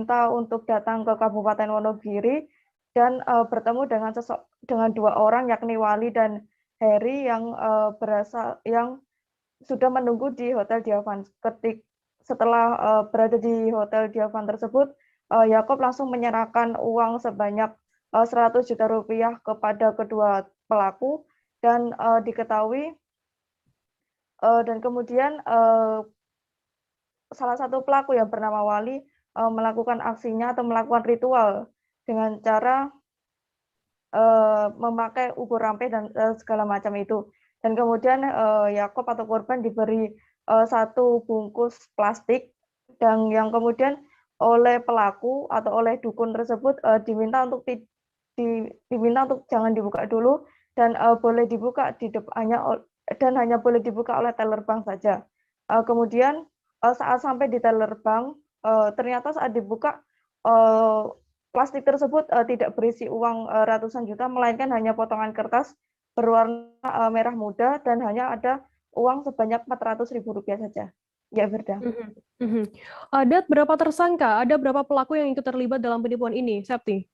diminta untuk datang ke Kabupaten Wonogiri dan bertemu dengan dua orang yakni Wali dan Heri yang sudah menunggu di Hotel Dyavan. Setelah berada di Hotel Dyavan tersebut, Yakob langsung menyerahkan uang sebanyak 100 juta rupiah kepada kedua pelaku dan diketahui dan kemudian salah satu pelaku yang bernama Wali melakukan aksinya atau melakukan ritual dengan cara memakai ubur rampe dan segala macam itu. Dan kemudian Yakob atau korban diberi satu bungkus plastik dan yang kemudian oleh pelaku atau oleh dukun tersebut diminta untuk jangan dibuka dulu dan boleh dibuka hanya boleh dibuka oleh teller bank saja. Kemudian saat sampai di teller bank, ternyata saat dibuka plastik tersebut tidak berisi uang ratusan juta, melainkan hanya potongan kertas berwarna merah muda dan hanya ada uang sebanyak Rp400.000 saja. Ya, Firda. Ada berapa tersangka? Ada berapa pelaku yang ikut terlibat dalam penipuan ini, Septi?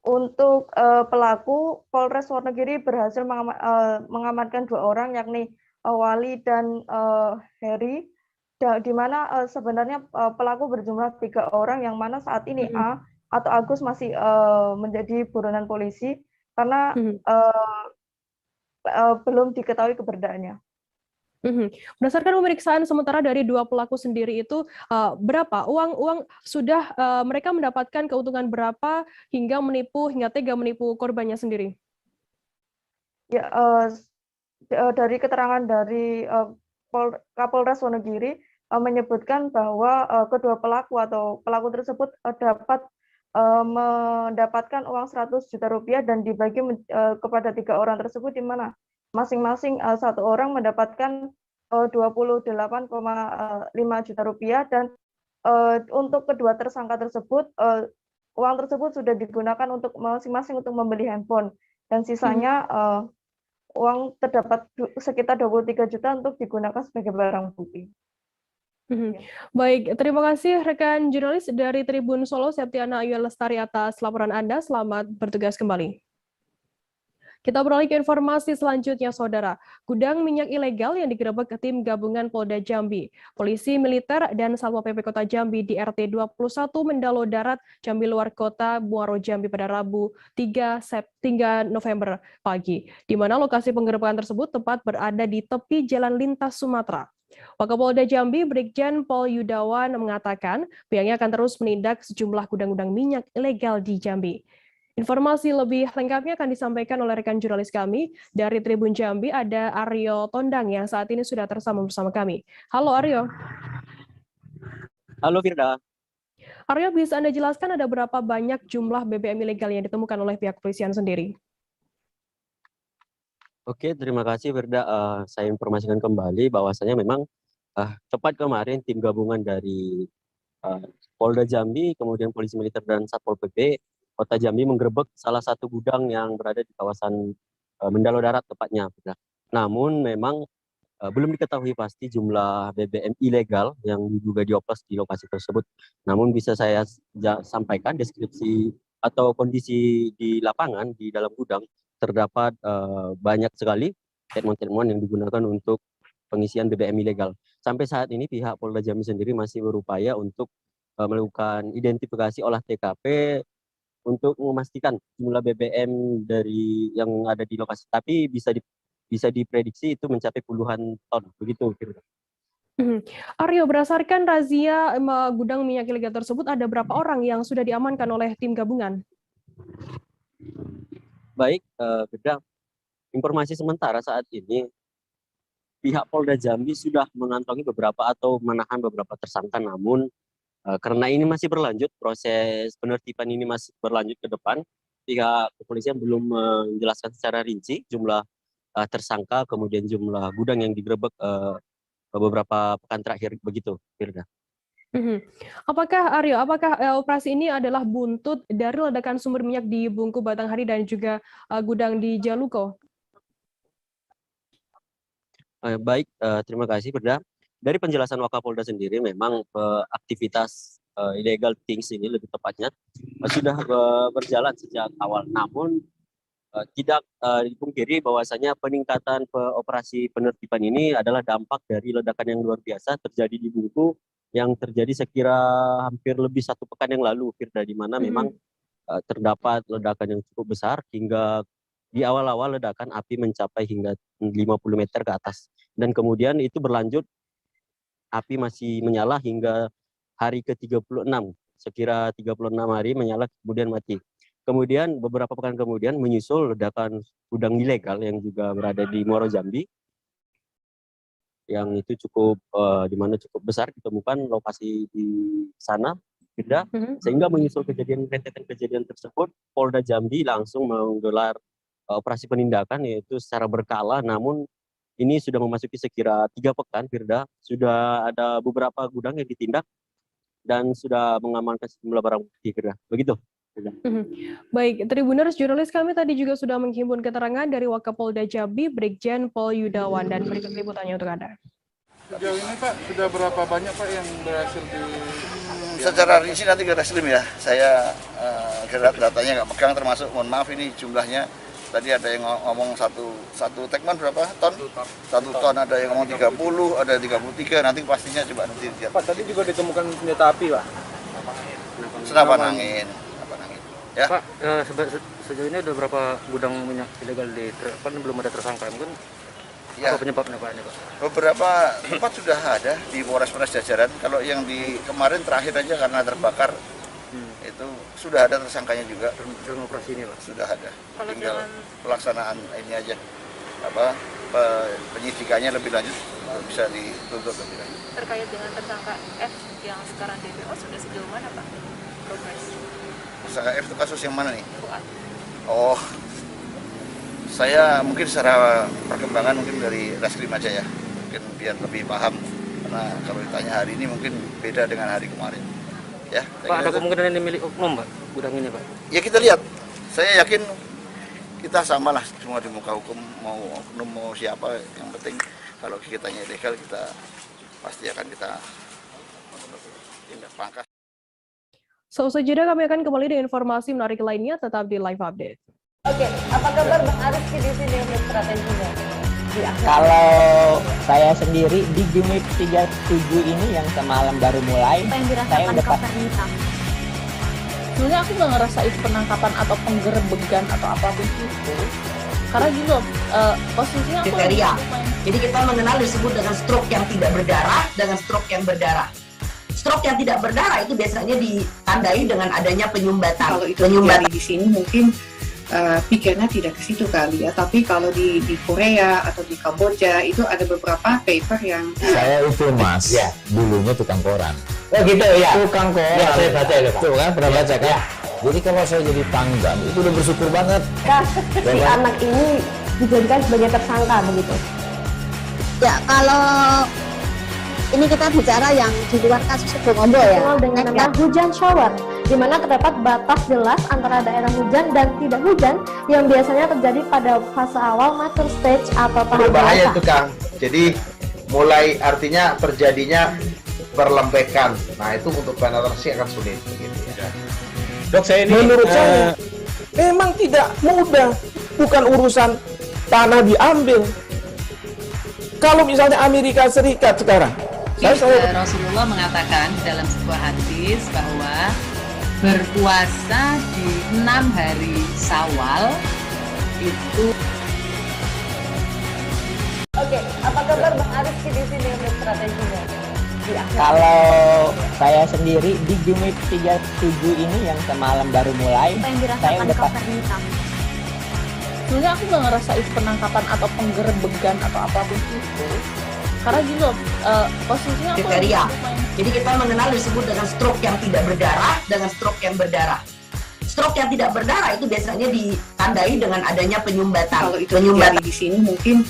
Untuk pelaku, Polres Wonogiri berhasil mengamankan 2 orang, yakni Wali dan Heri, di mana sebenarnya pelaku berjumlah 3 orang, yang mana saat ini A atau Agus masih menjadi buronan polisi karena belum diketahui keberadaannya. Berdasarkan pemeriksaan sementara dari 2 pelaku sendiri itu, berapa uang sudah mereka mendapatkan keuntungan berapa hingga tega menipu korbannya sendiri? Ya, dari keterangan dari Kapolres Wonogiri menyebutkan bahwa kedua pelaku atau pelaku tersebut dapat mendapatkan uang 100 juta rupiah dan dibagi kepada 3 orang tersebut, di mana masing-masing satu orang mendapatkan 28,5 juta rupiah dan untuk kedua tersangka tersebut uang tersebut sudah digunakan untuk masing-masing untuk membeli handphone dan sisanya uang terdapat sekitar 23 juta untuk digunakan sebagai barang bukti. Baik, terima kasih rekan jurnalis dari Tribun Solo, Septiana Ayu Lestari atas laporan Anda. Selamat bertugas kembali. Kita beralih ke informasi selanjutnya, Saudara. Gudang minyak ilegal yang digerebek tim gabungan Polda Jambi. Polisi militer dan Satpol PP Kota Jambi di RT 21 Mendalo Darat, Jambi Luar Kota, Muaro Jambi pada Rabu 3 November pagi, di mana lokasi penggerebekan tersebut tepat berada di tepi jalan lintas Sumatera. Wakapolda Jambi, Brigjen Pol Yudawan mengatakan pihaknya akan terus menindak sejumlah gudang-gudang minyak ilegal di Jambi. Informasi lebih lengkapnya akan disampaikan oleh rekan jurnalis kami dari Tribun Jambi, ada Aryo Tondang yang saat ini sudah tersambung bersama kami. Halo Aryo. Halo Firda. Aryo, bisa Anda jelaskan ada berapa banyak jumlah BBM ilegal yang ditemukan oleh pihak kepolisian sendiri? Oke, terima kasih Firda. Saya informasikan kembali bahwasanya memang tepat kemarin tim gabungan dari Polda Jambi, kemudian Polisi Militer dan Satpol PP Kota Jambi menggerebek salah satu gudang yang berada di kawasan Mendalo Darat tepatnya. Namun memang belum diketahui pasti jumlah BBM ilegal yang diduga dioplos di lokasi tersebut. Namun bisa saya sampaikan deskripsi atau kondisi di lapangan di dalam gudang terdapat banyak sekali temuan-temuan yang digunakan untuk pengisian BBM ilegal. Sampai saat ini pihak Polda Jambi sendiri masih berupaya untuk melakukan identifikasi olah TKP untuk memastikan jumlah BBM dari yang ada di lokasi, tapi bisa diprediksi itu mencapai puluhan ton, begitu. Aryo, berdasarkan razia gudang minyak ilegal tersebut, ada berapa orang yang sudah diamankan oleh tim gabungan? Baik, Beda. Informasi sementara saat ini, pihak Polda Jambi sudah mengantongi beberapa atau menahan beberapa tersangka, namun karena ini masih berlanjut, proses penertiban ini masih berlanjut ke depan, pihak kepolisian belum menjelaskan secara rinci jumlah tersangka, kemudian jumlah gudang yang digerebek beberapa pekan terakhir, begitu, Firda. Apakah operasi ini adalah buntut dari ledakan sumber minyak di Bungku Batanghari dan juga gudang di Jaluko? Baik, terima kasih, Firda. Dari penjelasan Wakapolda sendiri, memang aktivitas illegal things ini lebih tepatnya sudah berjalan sejak awal. Namun tidak dipungkiri bahwasanya peningkatan operasi penertiban ini adalah dampak dari ledakan yang luar biasa terjadi di Bungku yang terjadi sekira hampir lebih 1 pekan yang lalu, Firda, di mana memang terdapat ledakan yang cukup besar hingga di awal-awal ledakan api mencapai hingga 50 meter ke atas. Dan kemudian itu berlanjut, api masih menyala hingga hari ke-36, sekira 36 hari menyala kemudian mati. Kemudian beberapa pekan kemudian menyusul ledakan gudang ilegal yang juga berada di Muaro Jambi, yang itu cukup di mana cukup besar ditemukan lokasi di sana, Firda, sehingga menyusul rentetan kejadian tersebut, Polda Jambi langsung menggelar operasi penindakan yaitu secara berkala. Namun ini sudah memasuki sekira 3 pekan, Firda, sudah ada beberapa gudang yang ditindak dan sudah mengamankan sejumlah barang bukti, Firda. Begitu. Baik, Tribuners, jurnalis kami tadi juga sudah menghimpun keterangan dari Wakapolda Jambi, Brigjen Pol Yudawan, dan berikut liputannya untuk Anda. Sejauh ini Pak, sudah berapa banyak Pak yang berhasil di... Secara rinci nanti ke Reskrim ya, saya datanya nggak pegang, termasuk, mohon maaf ini jumlahnya, tadi ada yang ngomong satu tekman berapa ton? 1 ton, ada yang ngomong 30, ada 33, nanti pastinya coba nanti lihat. Pak, tadi juga ditemukan senjata api Pak? Senapan angin. Ya. Pak, sejauh ini ada berapa gudang minyak ilegal kan belum ada tersangka, mungkin Ya. apa penyebabnya Pak? Ini, Pak? Beberapa tempat sudah ada di Polres jajaran. Kalau yang di kemarin terakhir aja karena terbakar, itu sudah ada tersangkanya juga. Dalam operasi ini Pak? Sudah ada. Tinggal pelaksanaan ini aja, penyidikannya lebih lanjut bisa dituntut lebih lanjut. Terkait dengan tersangka F yang sekarang DPO sudah sejauh mana Pak progres? Tersangka F itu kasus yang mana nih? Fuad. Oh, saya mungkin secara perkembangan mungkin dari Reskrim aja ya, mungkin biar lebih paham, karena kalau ditanya hari ini mungkin beda dengan hari kemarin. Ya, Pak, ada kemungkinan ini milik oknum Pak, gudang ini Pak? Ya kita lihat, saya yakin kita samalah semua di muka hukum, mau oknum mau siapa, yang penting kalau kitanya ilegal kita pasti akan kita tindak pangkas. Seusai jeda kami akan kembali dengan informasi menarik lainnya, tetap di Live Update. Oke, apa kabar Bang Arif di sini untuk strateginya? Kalau saya sendiri di Gimik 37 ini yang semalam baru mulai, Apa yang saya dirasakan udah Kopernita? Sebenarnya aku nggak ngerasa itu penangkapan atau penggerebegan atau apapun itu, karena gitu posisinya aku kriteria. Jadi kita mengenal disebut dengan stroke yang tidak berdarah dengan stroke yang berdarah. Stroke yang tidak berdarah itu biasanya ditandai dengan adanya penyumbatan. Kalau itu terjadi di sini mungkin pikirnya tidak ke situ kali ya, tapi kalau di Korea atau di Kamboja itu ada beberapa paper yang saya itu Mas, ya, dulunya tukang koran. Oh gitu ya. Tukang koran. Ya, saya baca ya, Pak. Tuh kan pernah baca kan? Jadi kalau saya jadi pangdam itu udah bersyukur banget. Si anak ini dijadikan sebagai tersangka begitu. Ya, kalau ini kita bicara yang di luar kasus Sebongondo ya. Dengan nama hujan shower, di mana terdapat batas jelas antara daerah hujan dan tidak hujan yang biasanya terjadi pada fase awal mature stage atau tahap berbahaya biasa. itu Kang. Jadi mulai artinya terjadinya perlembekan. Nah itu untuk penetrasi akan sulit begitu ya. Dok, saya ini menurut saya memang tidak mudah, bukan urusan tanah diambil. Kalau misalnya Amerika Serikat sekarang, Rasulullah mengatakan dalam sebuah hadis bahwa berpuasa di 6 hari Syawal itu. Oke, apa kabar Bang Arif di sini untuk strateginya? Kalau saya sendiri di Gimik 37 ini yang semalam baru mulai, Apa yang saya dirasakan udah Kopernita? Sebenarnya aku nggak ngerasa itu penangkapan atau penggerebegan atau apapun itu, karena gitu posisinya aku kriteria. Jadi kita mengenal disebut dengan stroke yang tidak berdarah dengan stroke yang berdarah. Stroke yang tidak berdarah itu biasanya ditandai dengan adanya penyumbatan. kalau itu terjadi di sini mungkin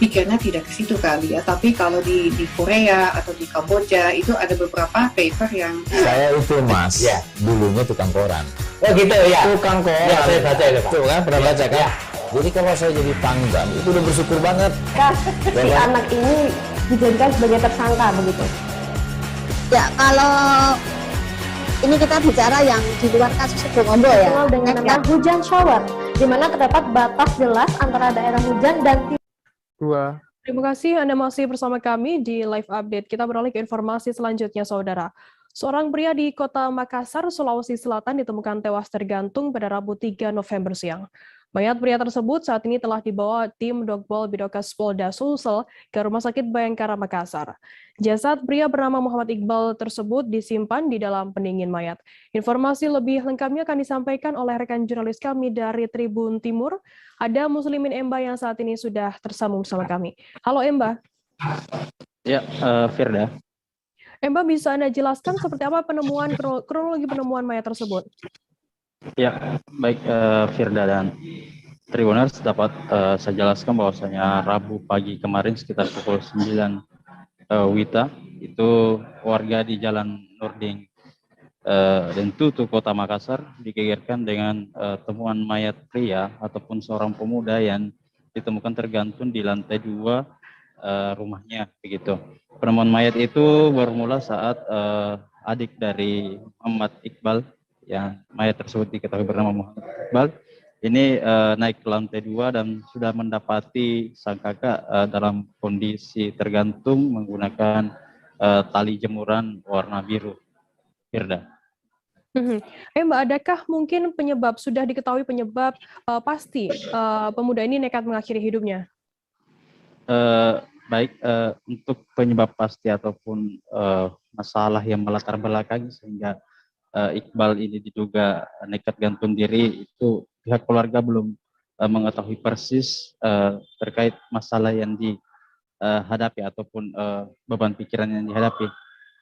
pikirnya tidak ke situ kali ya, tapi kalau di Korea atau di Kamboja itu ada beberapa paper yang saya itu Mas, ya, dulunya tukang koran. Oh gitu ya. Tukang koran. Ya, saya baca ya, Pak. Tuh kan pernah baca kan? Jadi kalau saya jadi pangdam itu udah bersyukur banget. Si anak ini dijadikan sebagai tersangka begitu. Ya, kalau Ini kita bicara yang di luar kasus Situbondo ya. Dengan nama hujan shower, di mana terdapat batas jelas antara daerah hujan dan Terima kasih Anda masih bersama kami di Live Update. Kita beralih ke informasi selanjutnya, Saudara. Seorang pria di Kota Makassar, Sulawesi Selatan ditemukan tewas tergantung pada Rabu 3 November siang. Mayat pria tersebut saat ini telah dibawa tim Dokpol Bidokes Polda Sulsel ke Rumah Sakit Bayangkara Makassar. Jasad pria bernama Muhammad Iqbal tersebut disimpan di dalam pendingin mayat. Informasi lebih lengkapnya akan disampaikan oleh rekan jurnalis kami dari Tribun Timur. Ada Muslimin Emba yang saat ini sudah tersambung bersama kami. Halo Emba. Ya, Firda. Emba, bisa Anda jelaskan seperti apa kronologi penemuan mayat tersebut? Ya, baik Firda dan Tribuners, dapat saya jelaskan bahwasanya Rabu pagi kemarin sekitar pukul 9 WITA, itu warga di Jalan Nurdin Dentutu, Kota Makassar, digegerkan dengan temuan mayat pria ataupun seorang pemuda yang ditemukan tergantung di lantai 2 rumahnya, begitu. Penemuan mayat itu bermula saat adik dari Muhammad Iqbal, yang mayat tersebut diketahui bernama Muhammad Iqbal, ini naik ke lantai 2 dan sudah mendapati sang kakak dalam kondisi tergantung menggunakan tali jemuran warna biru. Firda. Mbak, adakah mungkin sudah diketahui penyebab pasti pemuda ini nekat mengakhiri hidupnya? Baik, untuk penyebab pasti ataupun masalah yang melatar belakangi sehingga Iqbal ini diduga nekat gantung diri, itu pihak keluarga belum mengetahui persis terkait masalah yang dihadapi ataupun beban pikiran yang dihadapi.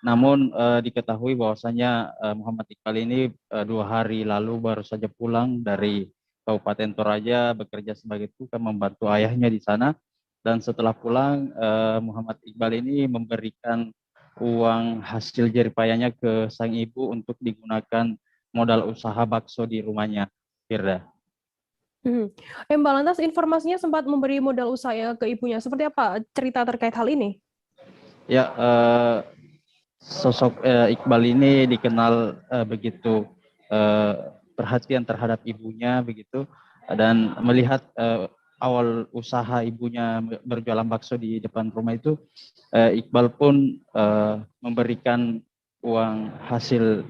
Namun diketahui bahwasanya Muhammad Iqbal ini 2 hari lalu baru saja pulang dari Kabupaten Toraja bekerja sebagai tukang membantu ayahnya di sana, dan setelah pulang Muhammad Iqbal ini memberikan uang hasil jeripayanya ke sang ibu untuk digunakan modal usaha bakso di rumahnya. Firda. Mbak, lantas informasinya sempat memberi modal usaha ke ibunya. Seperti apa cerita terkait hal ini? Ya, sosok Iqbal ini dikenal begitu perhatian terhadap ibunya, begitu, dan melihat awal usaha ibunya berjualan bakso di depan rumah itu, Iqbal pun memberikan uang hasil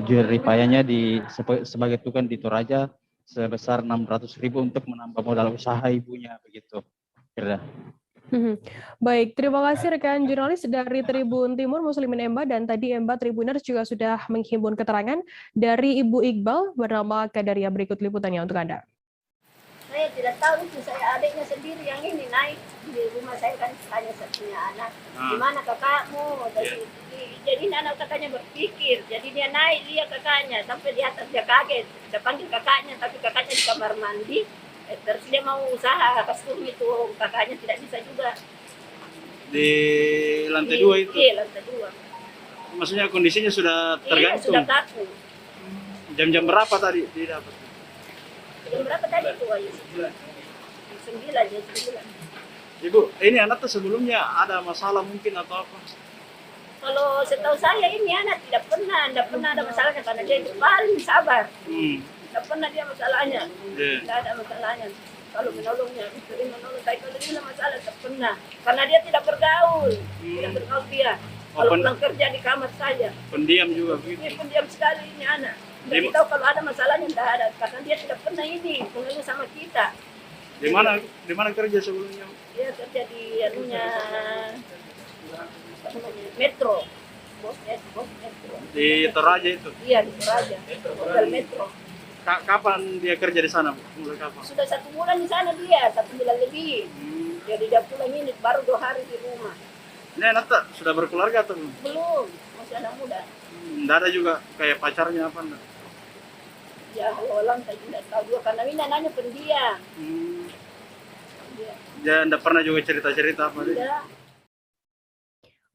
jeripayanya sebagai tukang di Toraja sebesar 600.000 untuk menambah modal usaha ibunya, begitu. Firda. Baik, terima kasih rekan jurnalis dari Tribun Timur Muslimin Emba, dan tadi Emba Tribuners juga sudah menghimpun keterangan dari Ibu Iqbal bernama Kadaria. Berikut liputannya untuk Anda. Saya tidak tahu itu, saya adiknya sendiri yang ini naik di rumah saya, kan tanya satunya anak, gimana kakakmu? Jadi anak kakaknya berpikir, jadi dia naik lihat kakaknya sampai di atas, dia kaget, dia panggil kakaknya, tapi kakaknya di kamar mandi. Terus dia mau usaha kostum itu, kakaknya tidak bisa juga. Di lantai 2 itu? Iya, lantai 2. Maksudnya kondisinya sudah tergantung? Iya, sudah kaku. Jam-jam berapa tadi didapat? Jam berapa tadi itu? 9, jam 9. Ibu, ini anak tuh sebelumnya ada masalah mungkin atau apa? Kalau setahu saya ini anak tidak pernah ada masalahnya, karena dia itu paling sabar. Tidak pernah dia masalahnya, tidak ada masalahnya. Kalau menolongnya, sering menolong. Tapi kalau dia masalah, tidak pernah. Karena dia tidak bergaul, tidak bergaul dia. Kalau pulang kerja di kamar saja. Pendiam juga begitu? Ini pendiam sekali ini anak. Jadi tahu kalau ada masalahnya tidak ada, karena dia tidak pernah ini mengeluh sama kita. Di mana kerja sebelumnya? Dia kerja di Metro. Bos Metro. Di Toraja itu? Iya, di Toraja. Hotel Metro. Kapan dia kerja di sana? Mulai kapan? Sudah 1 bulan di sana dia, 1 bulan lebih. Jadi dia pulang ini baru 2 hari di rumah. Ini anak sudah berkeluarga atau belum? Belum, masih anak muda. Tidak ada juga kayak pacarnya apa enggak? Ya, orang saya tidak tahu juga, karena ini anaknya pendiam. Ya, tidak pernah juga cerita-cerita apa? Tidak.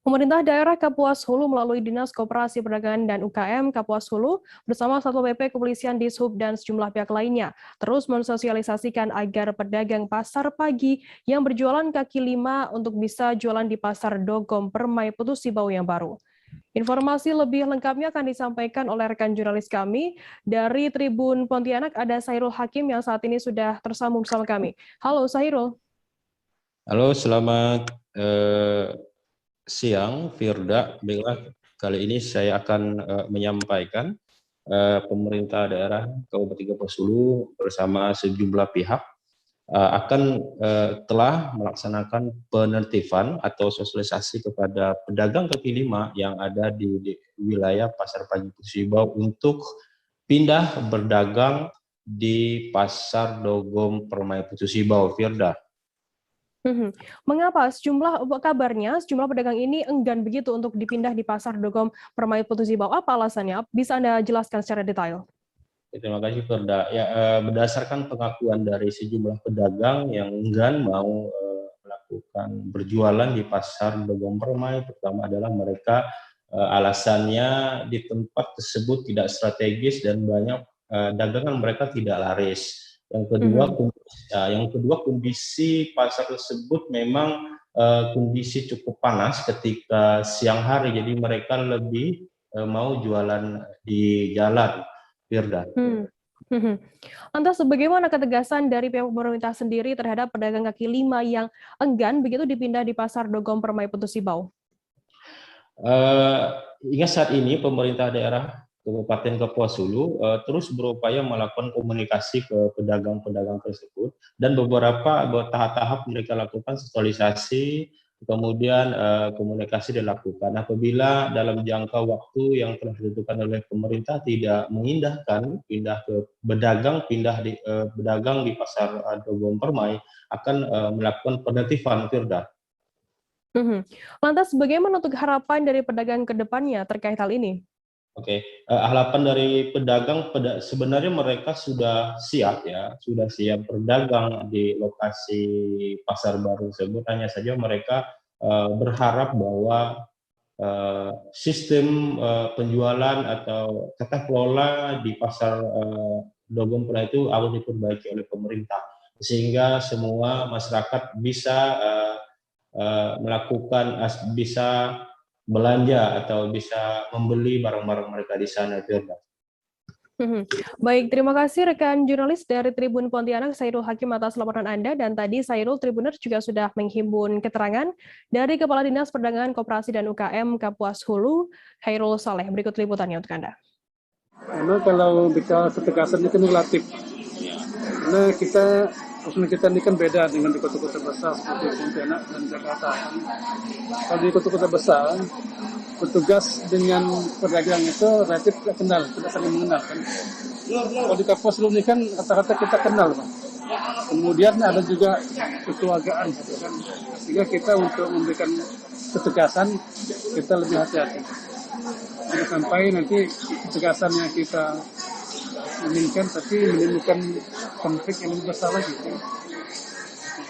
Pemerintah daerah Kapuas Hulu melalui Dinas Koperasi Perdagangan dan UKM Kapuas Hulu bersama Satpol PP, Kepolisian, Dishub, dan sejumlah pihak lainnya terus mensosialisasikan agar pedagang pasar pagi yang berjualan kaki lima untuk bisa jualan di Pasar Dogom Permai Putus Sibau yang baru. Informasi lebih lengkapnya akan disampaikan oleh rekan jurnalis kami dari Tribun Pontianak, ada Sairul Hakim yang saat ini sudah tersambung bersama kami. Halo Sairul. Halo, selamat siang Firda. Baiklah, kali ini saya akan menyampaikan pemerintah daerah Kabupaten Kapuas Hulu bersama sejumlah pihak akan telah melaksanakan penertiban atau sosialisasi kepada pedagang kaki lima yang ada di wilayah Pasar Pagi Putus Ibau untuk pindah berdagang di Pasar Dogom Permai Putus Ibau, Firda. Mengapa kabarnya sejumlah pedagang ini enggan begitu untuk dipindah di Pasar Dogom Permai Putus Ibau? Apa alasannya? Bisa Anda jelaskan secara detail? Terima kasih Firda. Ya, berdasarkan pengakuan dari sejumlah pedagang yang enggan mau melakukan berjualan di Pasar Dogom Permai, pertama adalah mereka alasannya di tempat tersebut tidak strategis dan banyak dagangan mereka tidak laris. Yang kedua, kondisi pasar tersebut memang kondisi cukup panas ketika siang hari, jadi mereka lebih mau jualan di jalan, Firda. Lantas bagaimana ketegasan dari pihak pemerintah sendiri terhadap pedagang kaki lima yang enggan begitu dipindah di Pasar Dogom Permai Putus Ibau? Hingga saat ini pemerintah daerah Kabupaten Kapuas Hulu terus berupaya melakukan komunikasi ke pedagang-pedagang tersebut, dan beberapa tahap-tahap mereka lakukan sosialisasi, kemudian komunikasi dilakukan. Apabila dalam jangka waktu yang telah ditentukan oleh pemerintah tidak mengindahkan pindah ke berdagang di Pasar Dogom Permai, akan melakukan penertiban, Firda. Lantas bagaimana untuk harapan dari pedagang ke depannya terkait hal ini? Oke, harapan dari pedagang sebenarnya mereka sudah siap berdagang di lokasi pasar baru tersebut. Hanya saja mereka berharap bahwa sistem penjualan atau tata kelola di pasar Dogom Permai itu harus diperbaiki oleh pemerintah sehingga semua masyarakat bisa bisa belanja atau bisa membeli barang-barang mereka di sana, Firda. Baik, terima kasih rekan jurnalis dari Tribun Pontianak, Sairul Hakim atas laporan Anda, dan tadi Sairul Tribuner juga sudah menghimpun keterangan dari Kepala Dinas Perdagangan Koperasi dan UKM Kapuas Hulu, Hairul Saleh. Berikut liputannya untuk Anda. Karena kalau bicara ketegasan itu relatif. Karena kita ini kan beda dengan di kota-kota besar seperti Pontianak dan Jakarta. Kalau di kota-kota besar, petugas dengan pedagang itu relatif tidak kenal, tidak saling mengenal kan. Kalau di Kapuas Hulu ini kan rata-rata kita kenal, Pak. Kemudian ada juga kekeluargaan, kan. Sehingga kita untuk memberikan ketegasan kita lebih hati-hati. Jangan sampai nanti ketegasan yang kita inginkan tapi menimbulkan konflik yang lebih besar lagi.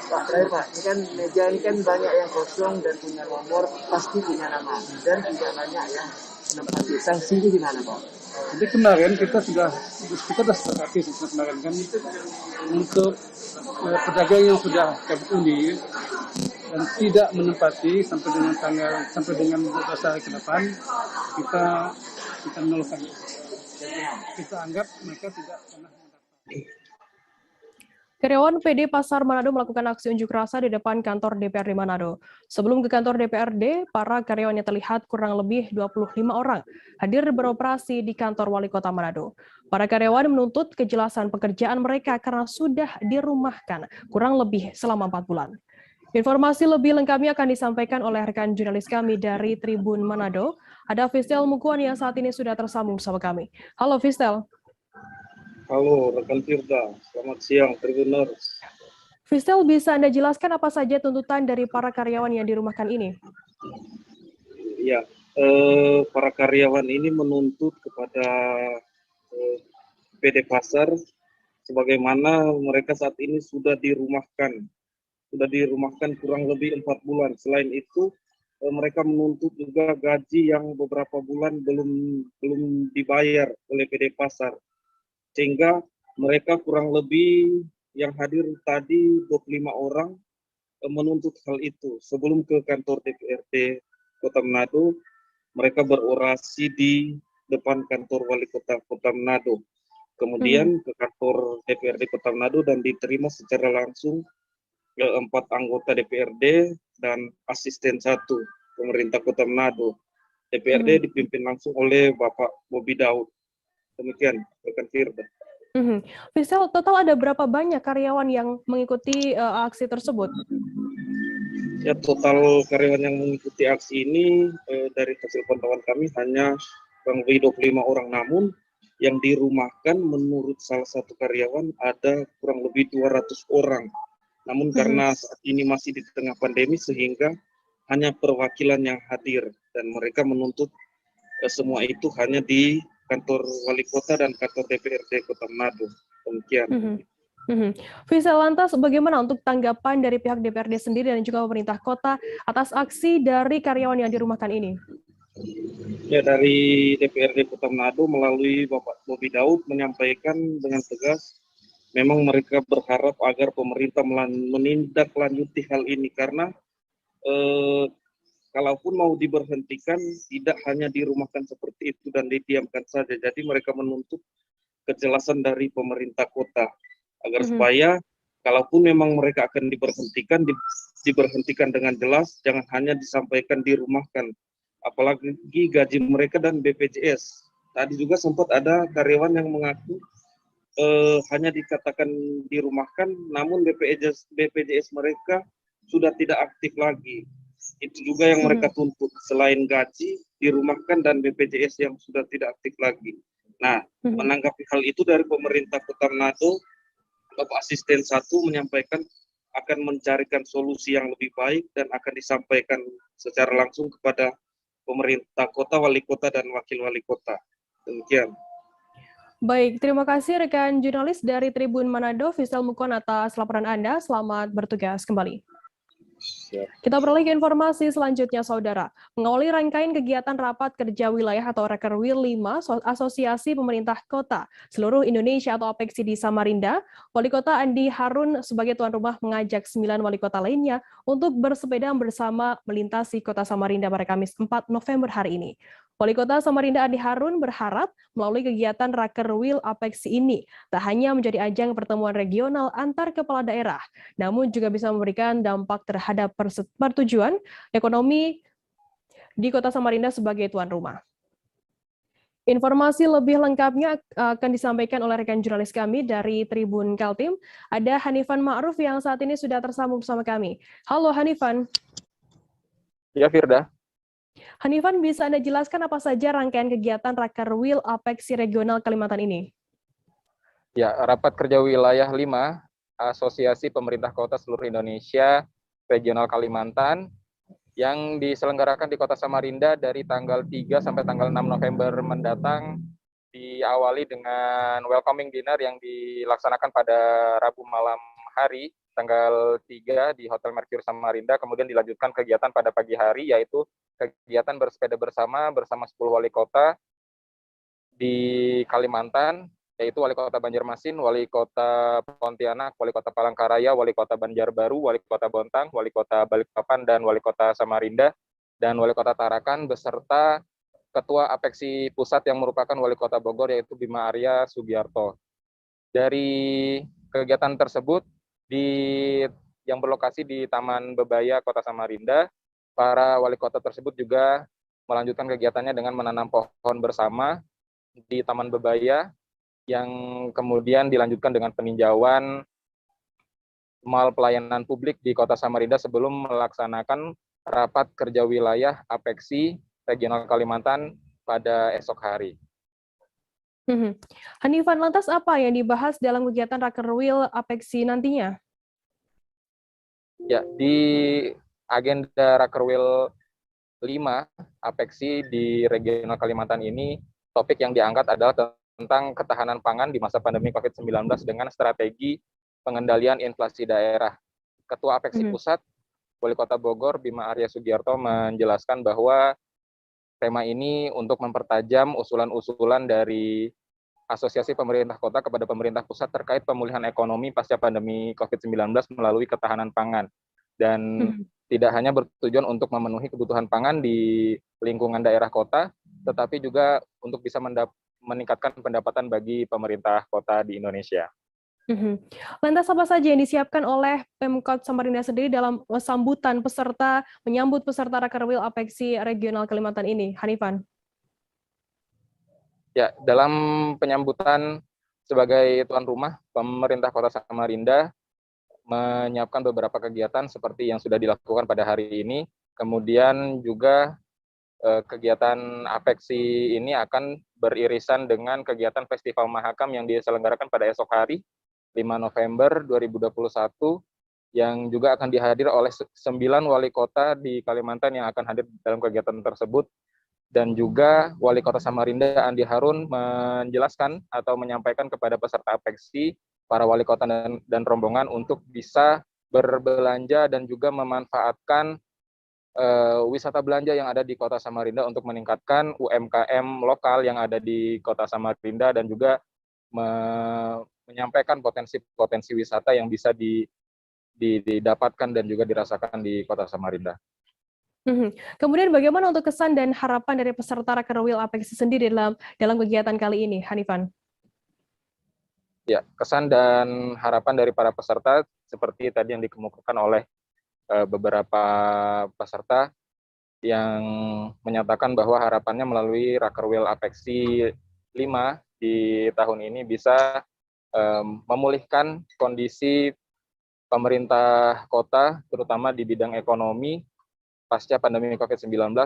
Pak, terakhir Pak, ini kan meja ini kan banyak yang kosong dan punya nomor, pasti punya nama, dan tidak banyak yang menempati. Sanksi itu gimana Pak? Jadi kemarin kita sudah sepakati kemarin kan untuk pedagang yang sudah cabut undi dan tidak menempati sampai dengan 12 hari ke depan kita nolkan. Kita anggap mereka tidak pernah mendaftar. Karyawan PD Pasar Manado melakukan aksi unjuk rasa di depan kantor DPRD Manado. Sebelum ke kantor DPRD, para karyawannya terlihat kurang lebih 25 orang hadir beroperasi di kantor Wali Kota Manado. Para karyawan menuntut kejelasan pekerjaan mereka karena sudah dirumahkan kurang lebih selama 4 bulan. Informasi lebih lengkapnya akan disampaikan oleh rekan jurnalis kami dari Tribun Manado. Ada Fistel Mukuan yang saat ini sudah tersambung bersama kami. Halo Fistel. Halo rekan Firda, selamat siang Tribuners. Fistel, bisa Anda jelaskan apa saja tuntutan dari para karyawan yang dirumahkan ini? Ya, para karyawan ini menuntut kepada PD Pasar sebagaimana mereka saat ini sudah dirumahkan kurang lebih 4 bulan. Selain itu mereka menuntut juga gaji yang beberapa bulan belum dibayar oleh PD Pasar, sehingga mereka kurang lebih yang hadir tadi 25 orang menuntut hal itu. Sebelum ke kantor DPRD Kota Manado, mereka berorasi di depan kantor Wali Kota Kota Manado. Kemudian ke kantor DPRD Kota Manado dan diterima secara langsung 4 anggota DPRD dan asisten 1 pemerintah Kota Manado. DPRD dipimpin langsung oleh Bapak Bobi Daud. Demikian, rekan Firda. Fisel, total ada berapa banyak karyawan yang mengikuti aksi tersebut? Ya, total karyawan yang mengikuti aksi ini dari hasil pantauan kami hanya kurang lebih 25 orang, namun yang dirumahkan menurut salah satu karyawan ada kurang lebih 200 orang. Namun karena saat ini masih di tengah pandemi sehingga hanya perwakilan yang hadir dan mereka menuntut semua itu hanya di kantor Wali Kota dan kantor DPRD Kota Manado. Demikian. Fisel, lantas bagaimana untuk tanggapan dari pihak DPRD sendiri dan juga pemerintah kota atas aksi dari karyawan yang dirumahkan ini? Ya, dari DPRD Kota Manado melalui Bapak Bobi Daud menyampaikan dengan tegas, memang mereka berharap agar pemerintah menindaklanjuti hal ini karena kalaupun mau diberhentikan tidak hanya dirumahkan seperti itu dan didiamkan saja. Jadi mereka menuntut kejelasan dari pemerintah kota agar supaya kalaupun memang mereka akan diberhentikan dengan jelas, jangan hanya disampaikan dirumahkan. Apalagi gaji mereka dan BPJS. Tadi juga sempat ada karyawan yang mengaku hanya dikatakan dirumahkan, namun BPJS mereka sudah tidak aktif lagi. Itu juga yang mereka tuntut, selain gaji, dirumahkan dan BPJS yang sudah tidak aktif lagi. Nah, menanggapi hal itu dari pemerintah Kota Manado, Bapak Asisten 1 menyampaikan akan mencarikan solusi yang lebih baik dan akan disampaikan secara langsung kepada pemerintah kota, wali kota, dan wakil wali kota. Demikian. Baik, terima kasih rekan jurnalis dari Tribun Manado, Fisel Mukon atas laporan Anda. Selamat bertugas kembali. Kita beralih ke informasi selanjutnya, Saudara. Mengawali rangkaian kegiatan rapat kerja wilayah atau Rakerwil 5 Asosiasi Pemerintah Kota Seluruh Indonesia atau APEKSI di Samarinda, Wali Kota Andi Harun sebagai tuan rumah mengajak 9 wali kota lainnya untuk bersepeda bersama melintasi Kota Samarinda pada Kamis 4 November hari ini. Wali Kota Samarinda Andi Harun berharap melalui kegiatan Rakerwil APEKSI ini tak hanya menjadi ajang pertemuan regional antar kepala daerah, namun juga bisa memberikan dampak terhadap pertujuan ekonomi di Kota Samarinda sebagai tuan rumah. Informasi lebih lengkapnya akan disampaikan oleh rekan jurnalis kami dari Tribun Kaltim. Ada Hanifan Ma'ruf yang saat ini sudah tersambung bersama kami. Halo Hanifan. Ya, Firda. Hanifan, bisa Anda jelaskan apa saja rangkaian kegiatan Rakerwil APEKSI Regional Kalimantan ini? Ya, rapat kerja wilayah 5 Asosiasi Pemerintah Kota Seluruh Indonesia Regional Kalimantan yang diselenggarakan di Kota Samarinda dari tanggal 3 sampai tanggal 6 November mendatang, diawali dengan welcoming dinner yang dilaksanakan pada Rabu malam hari tanggal 3 di Hotel Mercure Samarinda, kemudian dilanjutkan kegiatan pada pagi hari, yaitu kegiatan bersepeda bersama 10 wali kota di Kalimantan, yaitu Wali Kota Banjarmasin, Wali Kota Pontianak, Wali Kota Palangkaraya, Wali Kota Banjarbaru, Wali Kota Bontang, Wali Kota Balikpapan, dan Wali Kota Samarinda, dan Wali Kota Tarakan, beserta Ketua APEKSI Pusat yang merupakan Wali Kota Bogor, yaitu Bima Arya Sugiarto. Dari kegiatan tersebut, yang berlokasi di Taman Bebaya Kota Samarinda, para wali kota tersebut juga melanjutkan kegiatannya dengan menanam pohon bersama di Taman Bebaya, yang kemudian dilanjutkan dengan peninjauan mal pelayanan publik di Kota Samarinda sebelum melaksanakan rapat kerja wilayah APEKSI Regional Kalimantan pada esok hari. Hanifan, lantas apa yang dibahas dalam kegiatan Rakerwil APEKSI nantinya? Ya, di agenda Rakerwil 5 APEKSI di Regional Kalimantan ini, topik yang diangkat adalah tentang ketahanan pangan di masa pandemi COVID-19 dengan strategi pengendalian inflasi daerah. Ketua APEKSI Pusat, Wali Kota Bogor, Bima Arya Sugiarto menjelaskan bahwa tema ini untuk mempertajam usulan-usulan dari Asosiasi Pemerintah Kota kepada pemerintah pusat terkait pemulihan ekonomi pasca pandemi COVID-19 melalui ketahanan pangan. Dan tidak hanya bertujuan untuk memenuhi kebutuhan pangan di lingkungan daerah kota, tetapi juga untuk bisa meningkatkan pendapatan bagi pemerintah kota di Indonesia. Lantas apa saja yang disiapkan oleh Pemkot Samarinda sendiri dalam sambutan menyambut peserta Rakerwil Apeksi Regional Kalimantan ini, Hanifan? Ya, dalam penyambutan sebagai tuan rumah, pemerintah Kota Samarinda menyiapkan beberapa kegiatan seperti yang sudah dilakukan pada hari ini. Kemudian juga kegiatan Apeksi ini akan beririsan dengan kegiatan Festival Mahakam yang diselenggarakan pada esok hari, 5 November 2021, yang juga akan dihadiri oleh 9 wali kota di Kalimantan yang akan hadir dalam kegiatan tersebut. Dan juga Wali Kota Samarinda Andi Harun menjelaskan atau menyampaikan kepada peserta Apeksi, para wali kota dan rombongan untuk bisa berbelanja dan juga memanfaatkan wisata belanja yang ada di Kota Samarinda untuk meningkatkan UMKM lokal yang ada di Kota Samarinda dan juga menyampaikan potensi-potensi wisata yang bisa didapatkan dan juga dirasakan di Kota Samarinda. Kemudian bagaimana untuk kesan dan harapan dari peserta Rakerwil Apeksi sendiri dalam kegiatan kali ini, Hanifan? Ya, kesan dan harapan dari para peserta seperti tadi yang dikemukakan oleh beberapa peserta yang menyatakan bahwa harapannya melalui Rakerwil Apeksi 5 di tahun ini bisa memulihkan kondisi pemerintah kota, terutama di bidang ekonomi, pasca pandemi COVID-19.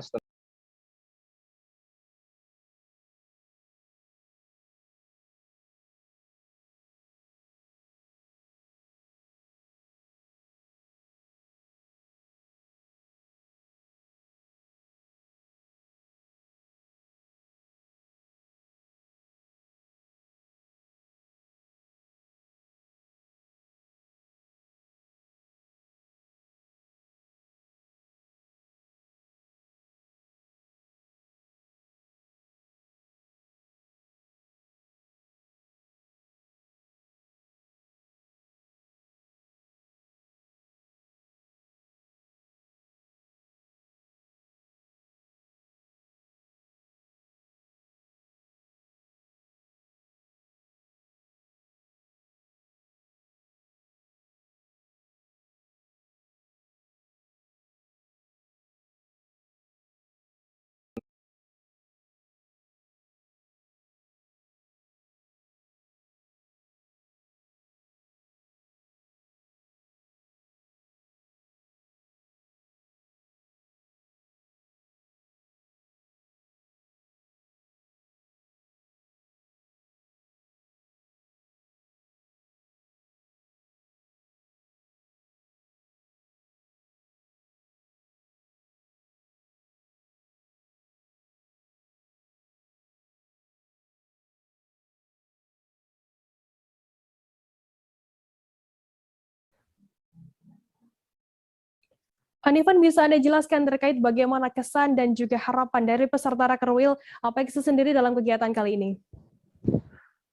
Hanifan, bisa Anda jelaskan terkait bagaimana kesan dan juga harapan dari peserta Rakerwil Apeksi sendiri dalam kegiatan kali ini?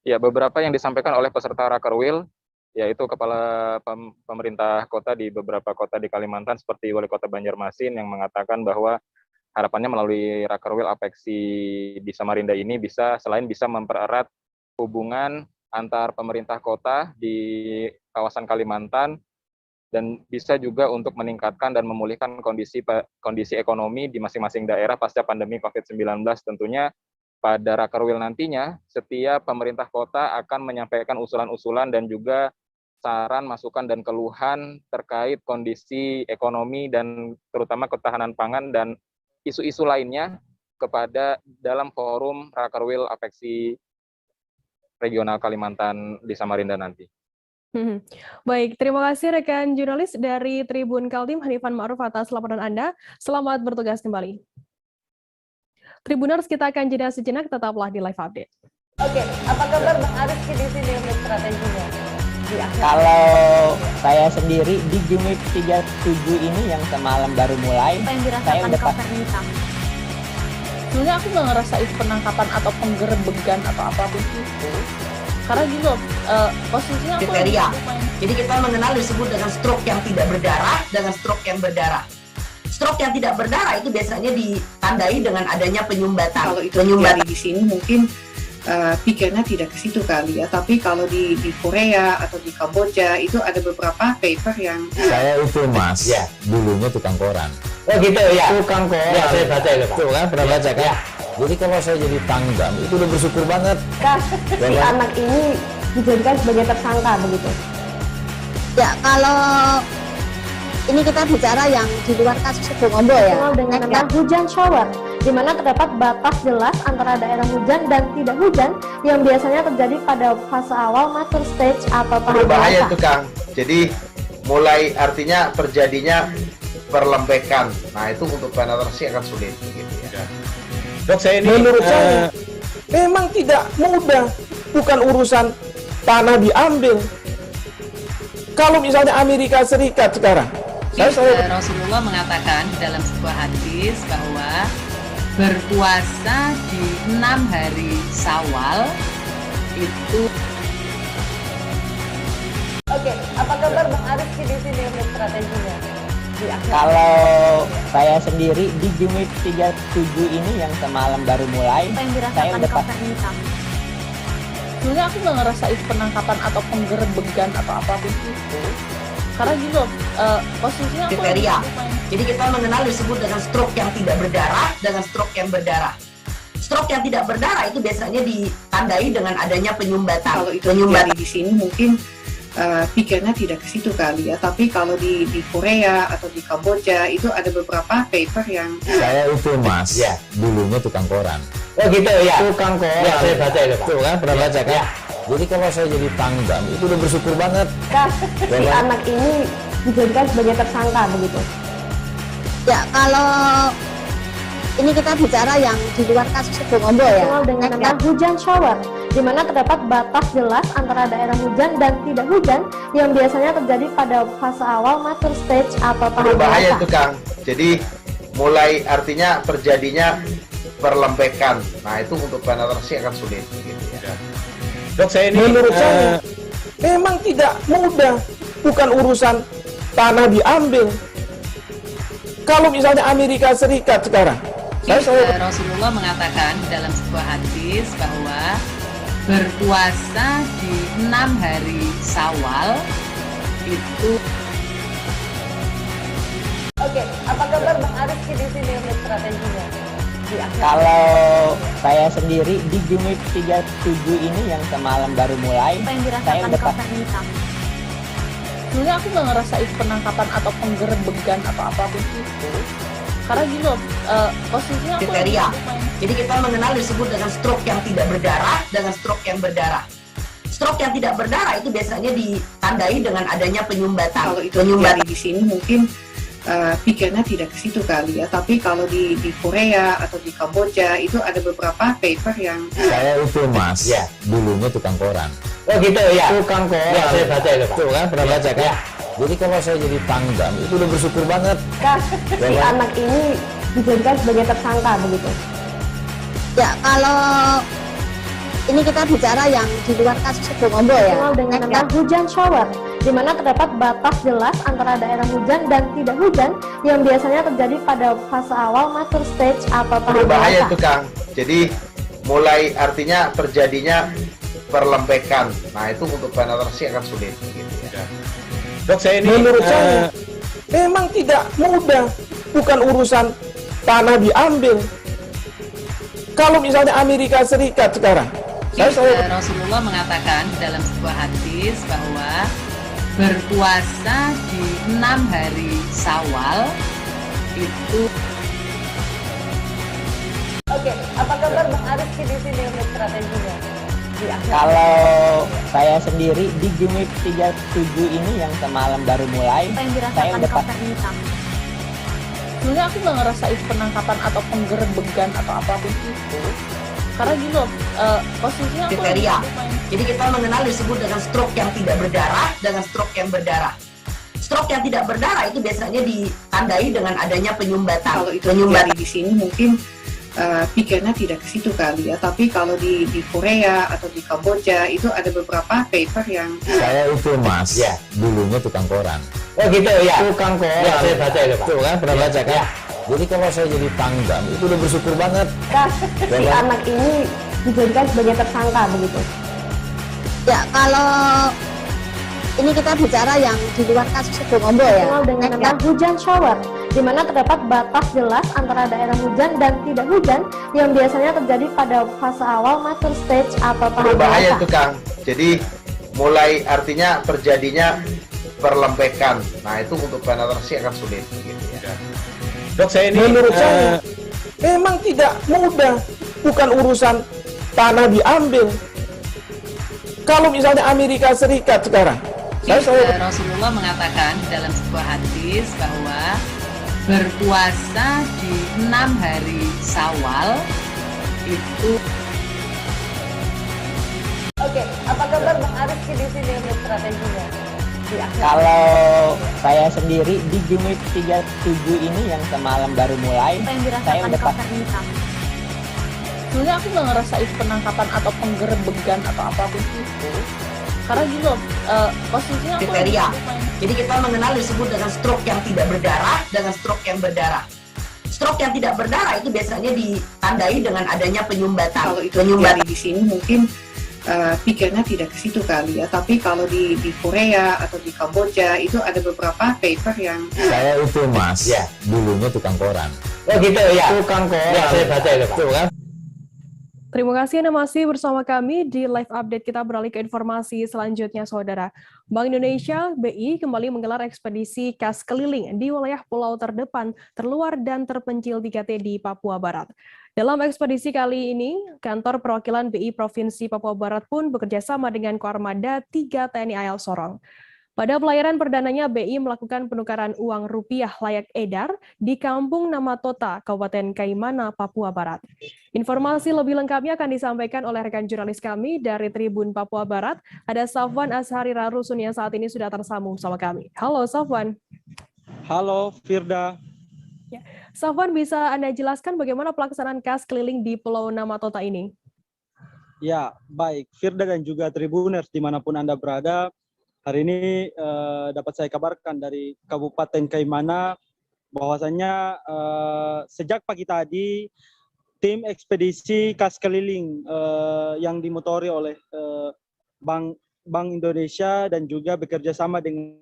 Ya, beberapa yang disampaikan oleh peserta Rakerwil, yaitu kepala pemerintah kota di beberapa kota di Kalimantan seperti Wali Kota Banjarmasin yang mengatakan bahwa harapannya melalui Rakerwil Apeksi di Samarinda ini selain bisa mempererat hubungan antar pemerintah kota di kawasan Kalimantan, dan bisa juga untuk meningkatkan dan memulihkan kondisi ekonomi di masing-masing daerah pasca pandemi COVID-19. Tentunya pada Rakerwil nantinya, setiap pemerintah kota akan menyampaikan usulan-usulan dan juga saran, masukan, dan keluhan terkait kondisi ekonomi dan terutama ketahanan pangan dan isu-isu lainnya kepada dalam forum Rakerwil Apeksi Regional Kalimantan di Samarinda nanti. Baik, terima kasih rekan jurnalis dari Tribun Kaltim Hanifan Ma'ruf atas laporan Anda. Selamat bertugas kembali. Tribuners, kita akan jeda sejenak, tetaplah di Live Update. Oke, apa kabar Bang Arief di sini untuk strateginya? Kalau saya sendiri di Jumip 37 ini yang semalam baru mulai, apa yang saya udah Kak Fernita? Sebenarnya aku nggak ngerasa itu penangkapan atau penggerebegan atau apapun itu. Karena gitu, posisinya aku kriteria. Jadi kita mengenal disebut dengan stroke yang tidak berdarah dengan stroke yang berdarah. Stroke yang tidak berdarah itu biasanya ditandai dengan adanya penyumbatan. Kalau itu terjadi di sini mungkin pikirnya tidak ke situ kali ya, tapi kalau di Korea atau di Kamboja itu ada beberapa paper yang saya itu mas, ya dulunya tukang koran. Oh gitu ya. Tukang koran. Ya, saya baca itu Pak. Tuh kan pernah baca kan? Ya. Jadi kalau saya jadi tanggam itu udah bersyukur banget. Si anak ini dijadikan sebagai tersangka begitu. Ya kalau ini kita bicara yang di luar kasus Bongombo ya. Dengan nama hujan shower, di mana terdapat batas jelas antara daerah hujan dan tidak hujan yang biasanya terjadi pada fase awal mature stage atau tahap berbahaya dewasa. itu Kang. Jadi mulai artinya terjadinya perlembekan. Nah itu untuk penetrasi akan sulit gitu ya. Dok, saya ini menurut saya memang tidak mudah, bukan urusan tanah diambil. Kalau misalnya Amerika Serikat sekarang, Rasulullah mengatakan dalam sebuah hadis bahwa berpuasa di 6 hari Syawal itu. Oke, apa kabar Bang Ariski di sini untuk strateginya? Kalau saya sendiri di Jumit 37 ini yang semalam baru mulai, saya udah pas. Sebenarnya aku nggak ngerasa itu penangkapan atau penggerebegan atau apapun itu. Karena gitu, posisinya aku kriteria. Jadi kita mengenal disebut dengan stroke yang tidak berdarah dengan stroke yang berdarah. Stroke yang tidak berdarah itu biasanya ditandai dengan adanya penyumbatan. Kalau itu terjadi di sini mungkin pikirnya tidak ke situ kali ya, tapi kalau di Korea atau di Kamboja itu ada beberapa paper yang saya itu mas, ya dulunya tukang koran. Oh gitu ya. Tukang koran. Ya, saya baca itu Pak. Tuh kan pernah baca kan? Ya. Jadi kalau saya jadi tanggam itu udah bersyukur banget. Si anak ini dijadikan sebagai tersangka begitu. Ya kalau ini kita bicara yang di luar kasus Bongombo ya. Dengan nama hujan shower, di mana terdapat batas jelas antara daerah hujan dan tidak hujan yang biasanya terjadi pada fase awal mature stage atau tahap berbahaya dewasa. itu Kang. Jadi mulai artinya terjadinya perlembekan. Nah itu untuk penetrasi akan sulit gitu ya. Dok, saya ini menurut saya memang tidak mudah, bukan urusan tanah diambil. Kalau misalnya Amerika Serikat sekarang, Rasulullah mengatakan dalam sebuah hadis bahwa berpuasa di 6 hari Syawal itu. Oke, apa kabar Bang Ariski di sini untuk strateginya? Kalau saya sendiri di Jumit 37 ini yang semalam baru mulai, saya udah pas. Sebenarnya aku nggak ngerasa itu penangkapan atau penggerebegan atau apapun itu. Karena gitu, posisinya aku kriteria. Jadi kita mengenal disebut dengan stroke yang tidak berdarah dengan stroke yang berdarah. Stroke yang tidak berdarah itu biasanya ditandai dengan adanya penyumbatan. Kalau itu terjadi di sini mungkin pikirnya tidak ke situ kali ya, tapi kalau di Korea atau di Kamboja itu ada beberapa paper yang saya itu mas, ya dulunya tukang koran. Oh gitu ya. Tukang koran. Ya, saya baca itu Pak. Tuh kan pernah baca kan? Ya. Jadi kalau saya jadi tanggam itu udah bersyukur banget. Si anak ini dijadikan sebagai tersangka begitu. Ya kalau ini kita bicara yang di luar kasus Bongombo ya. Dengan nama hujan shower, di mana terdapat batas jelas antara daerah hujan dan tidak hujan yang biasanya terjadi pada fase awal mature stage atau tahap berbahaya dewasa. itu Kang. Jadi mulai artinya terjadinya perlembekan. Nah itu untuk penetrasi akan sulit gitu ya. Dok, saya ini menurut saya memang tidak mudah, bukan urusan tanah diambil. Kalau misalnya Amerika Serikat sekarang, Rasulullah mengatakan dalam sebuah hadis bahwa berpuasa di 6 hari Syawal itu. Oke, apa kabar Bang Ariski di sini untuk strateginya? Kalau saya sendiri di Jumit 37 ini yang semalam baru mulai, saya udah pas. Sebenarnya aku nggak ngerasa itu penangkapan atau penggerebegan atau apapun itu. Karena gitu, posisinya aku kriteria. Jadi kita mengenal disebut dengan stroke yang tidak berdarah dengan stroke yang berdarah. Stroke yang tidak berdarah itu biasanya ditandai dengan adanya penyumbatan. Kalau itu terjadi di sini mungkin pikirnya tidak ke situ kali ya, tapi kalau di Korea atau di Kamboja itu ada beberapa paper yang saya itu mas, ya dulunya tukang koran. Oh gitu ya. Tukang koran. Ya, saya baca itu Pak. Tuh kan, pernah baca kan? Ya. Jadi kalau saya jadi pangdam itu udah bersyukur banget. Si anak ini dijadikan sebagai tersangka begitu. Ya, kalau ini kita bicara yang di luar kasus Sebongombo ya. Dikenal dengan nama hujan shower, di mana terdapat batas jelas antara daerah hujan dan tidak hujan yang biasanya terjadi pada fase awal mature stage atau tahap Berbahaya dewasa. itu Kang. Jadi mulai artinya terjadinya perlembekan. Nah itu untuk penetrasi akan sulit. Gitu ya. Dok, saya ini menurut saya memang tidak mudah. Bukan urusan tanah diambil. Kalau misalnya Amerika Serikat sekarang, Rasulullah mengatakan dalam sebuah hadis bahwa berpuasa di 6 hari Syawal itu. Oke, apa kabar Bang Ariski di sini untuk strateginya? Kalau saya sendiri di Jumit 37 ini yang semalam baru mulai, saya udah pasti. Sebenarnya aku nggak ngerasa itu penangkapan atau penggerebegan atau apapun itu, karena gitu posisinya aku kriteria. Jadi kita mengenal disebut dengan stroke yang tidak berdarah dengan stroke yang berdarah. Stroke yang tidak berdarah itu biasanya ditandai dengan adanya penyumbatan. Kalau itu terjadi di sini mungkin pikirnya tidak ke situ kali ya, tapi kalau di Korea atau di Kamboja itu ada beberapa paper yang saya itu Mas, ya, dulunya tukang koran. Oh gitu ya. Tukang koran. Ya, saya baca itu Pak. Tuh kan. Terima kasih Anda masih bersama kami di live update. Kita beralih ke informasi selanjutnya, Saudara. Bank Indonesia (BI) kembali menggelar ekspedisi kas keliling di wilayah pulau terdepan, terluar, dan terpencil 3T di Papua Barat. Dalam ekspedisi kali ini, kantor perwakilan BI Provinsi Papua Barat pun bekerja sama dengan Koarmada 3 TNI AL Sorong. Pada pelayaran perdananya, BI melakukan penukaran uang rupiah layak edar di Kampung Namatota, Kabupaten Kaimana, Papua Barat. Informasi lebih lengkapnya akan disampaikan oleh rekan jurnalis kami dari Tribun Papua Barat. Ada Safwan Ashari Rarusun yang saat ini sudah tersambung sama kami. Halo Safwan. Halo Firda. Ya. Safwan, bisa Anda jelaskan bagaimana pelaksanaan kas keliling di Pulau Namatota ini? Ya, baik. Firda dan juga Tribuners dimanapun Anda berada, hari ini dapat saya kabarkan dari Kabupaten Kaimana bahwasannya sejak pagi tadi tim ekspedisi kas keliling yang dimotori oleh Bank Indonesia dan juga bekerja sama dengan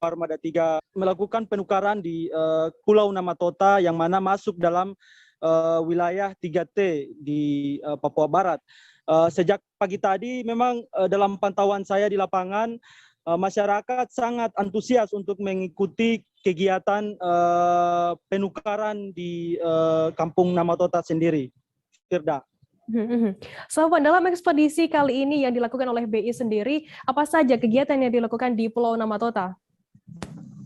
Armada 3 melakukan penukaran di Pulau Namatota yang mana masuk dalam wilayah 3T di Papua Barat. Sejak pagi tadi memang dalam pantauan saya di lapangan, masyarakat sangat antusias untuk mengikuti kegiatan penukaran di Kampung Namatota sendiri. Firda. Safwan, dalam ekspedisi kali ini yang dilakukan oleh BI sendiri, apa saja kegiatan yang dilakukan di Pulau Namatota?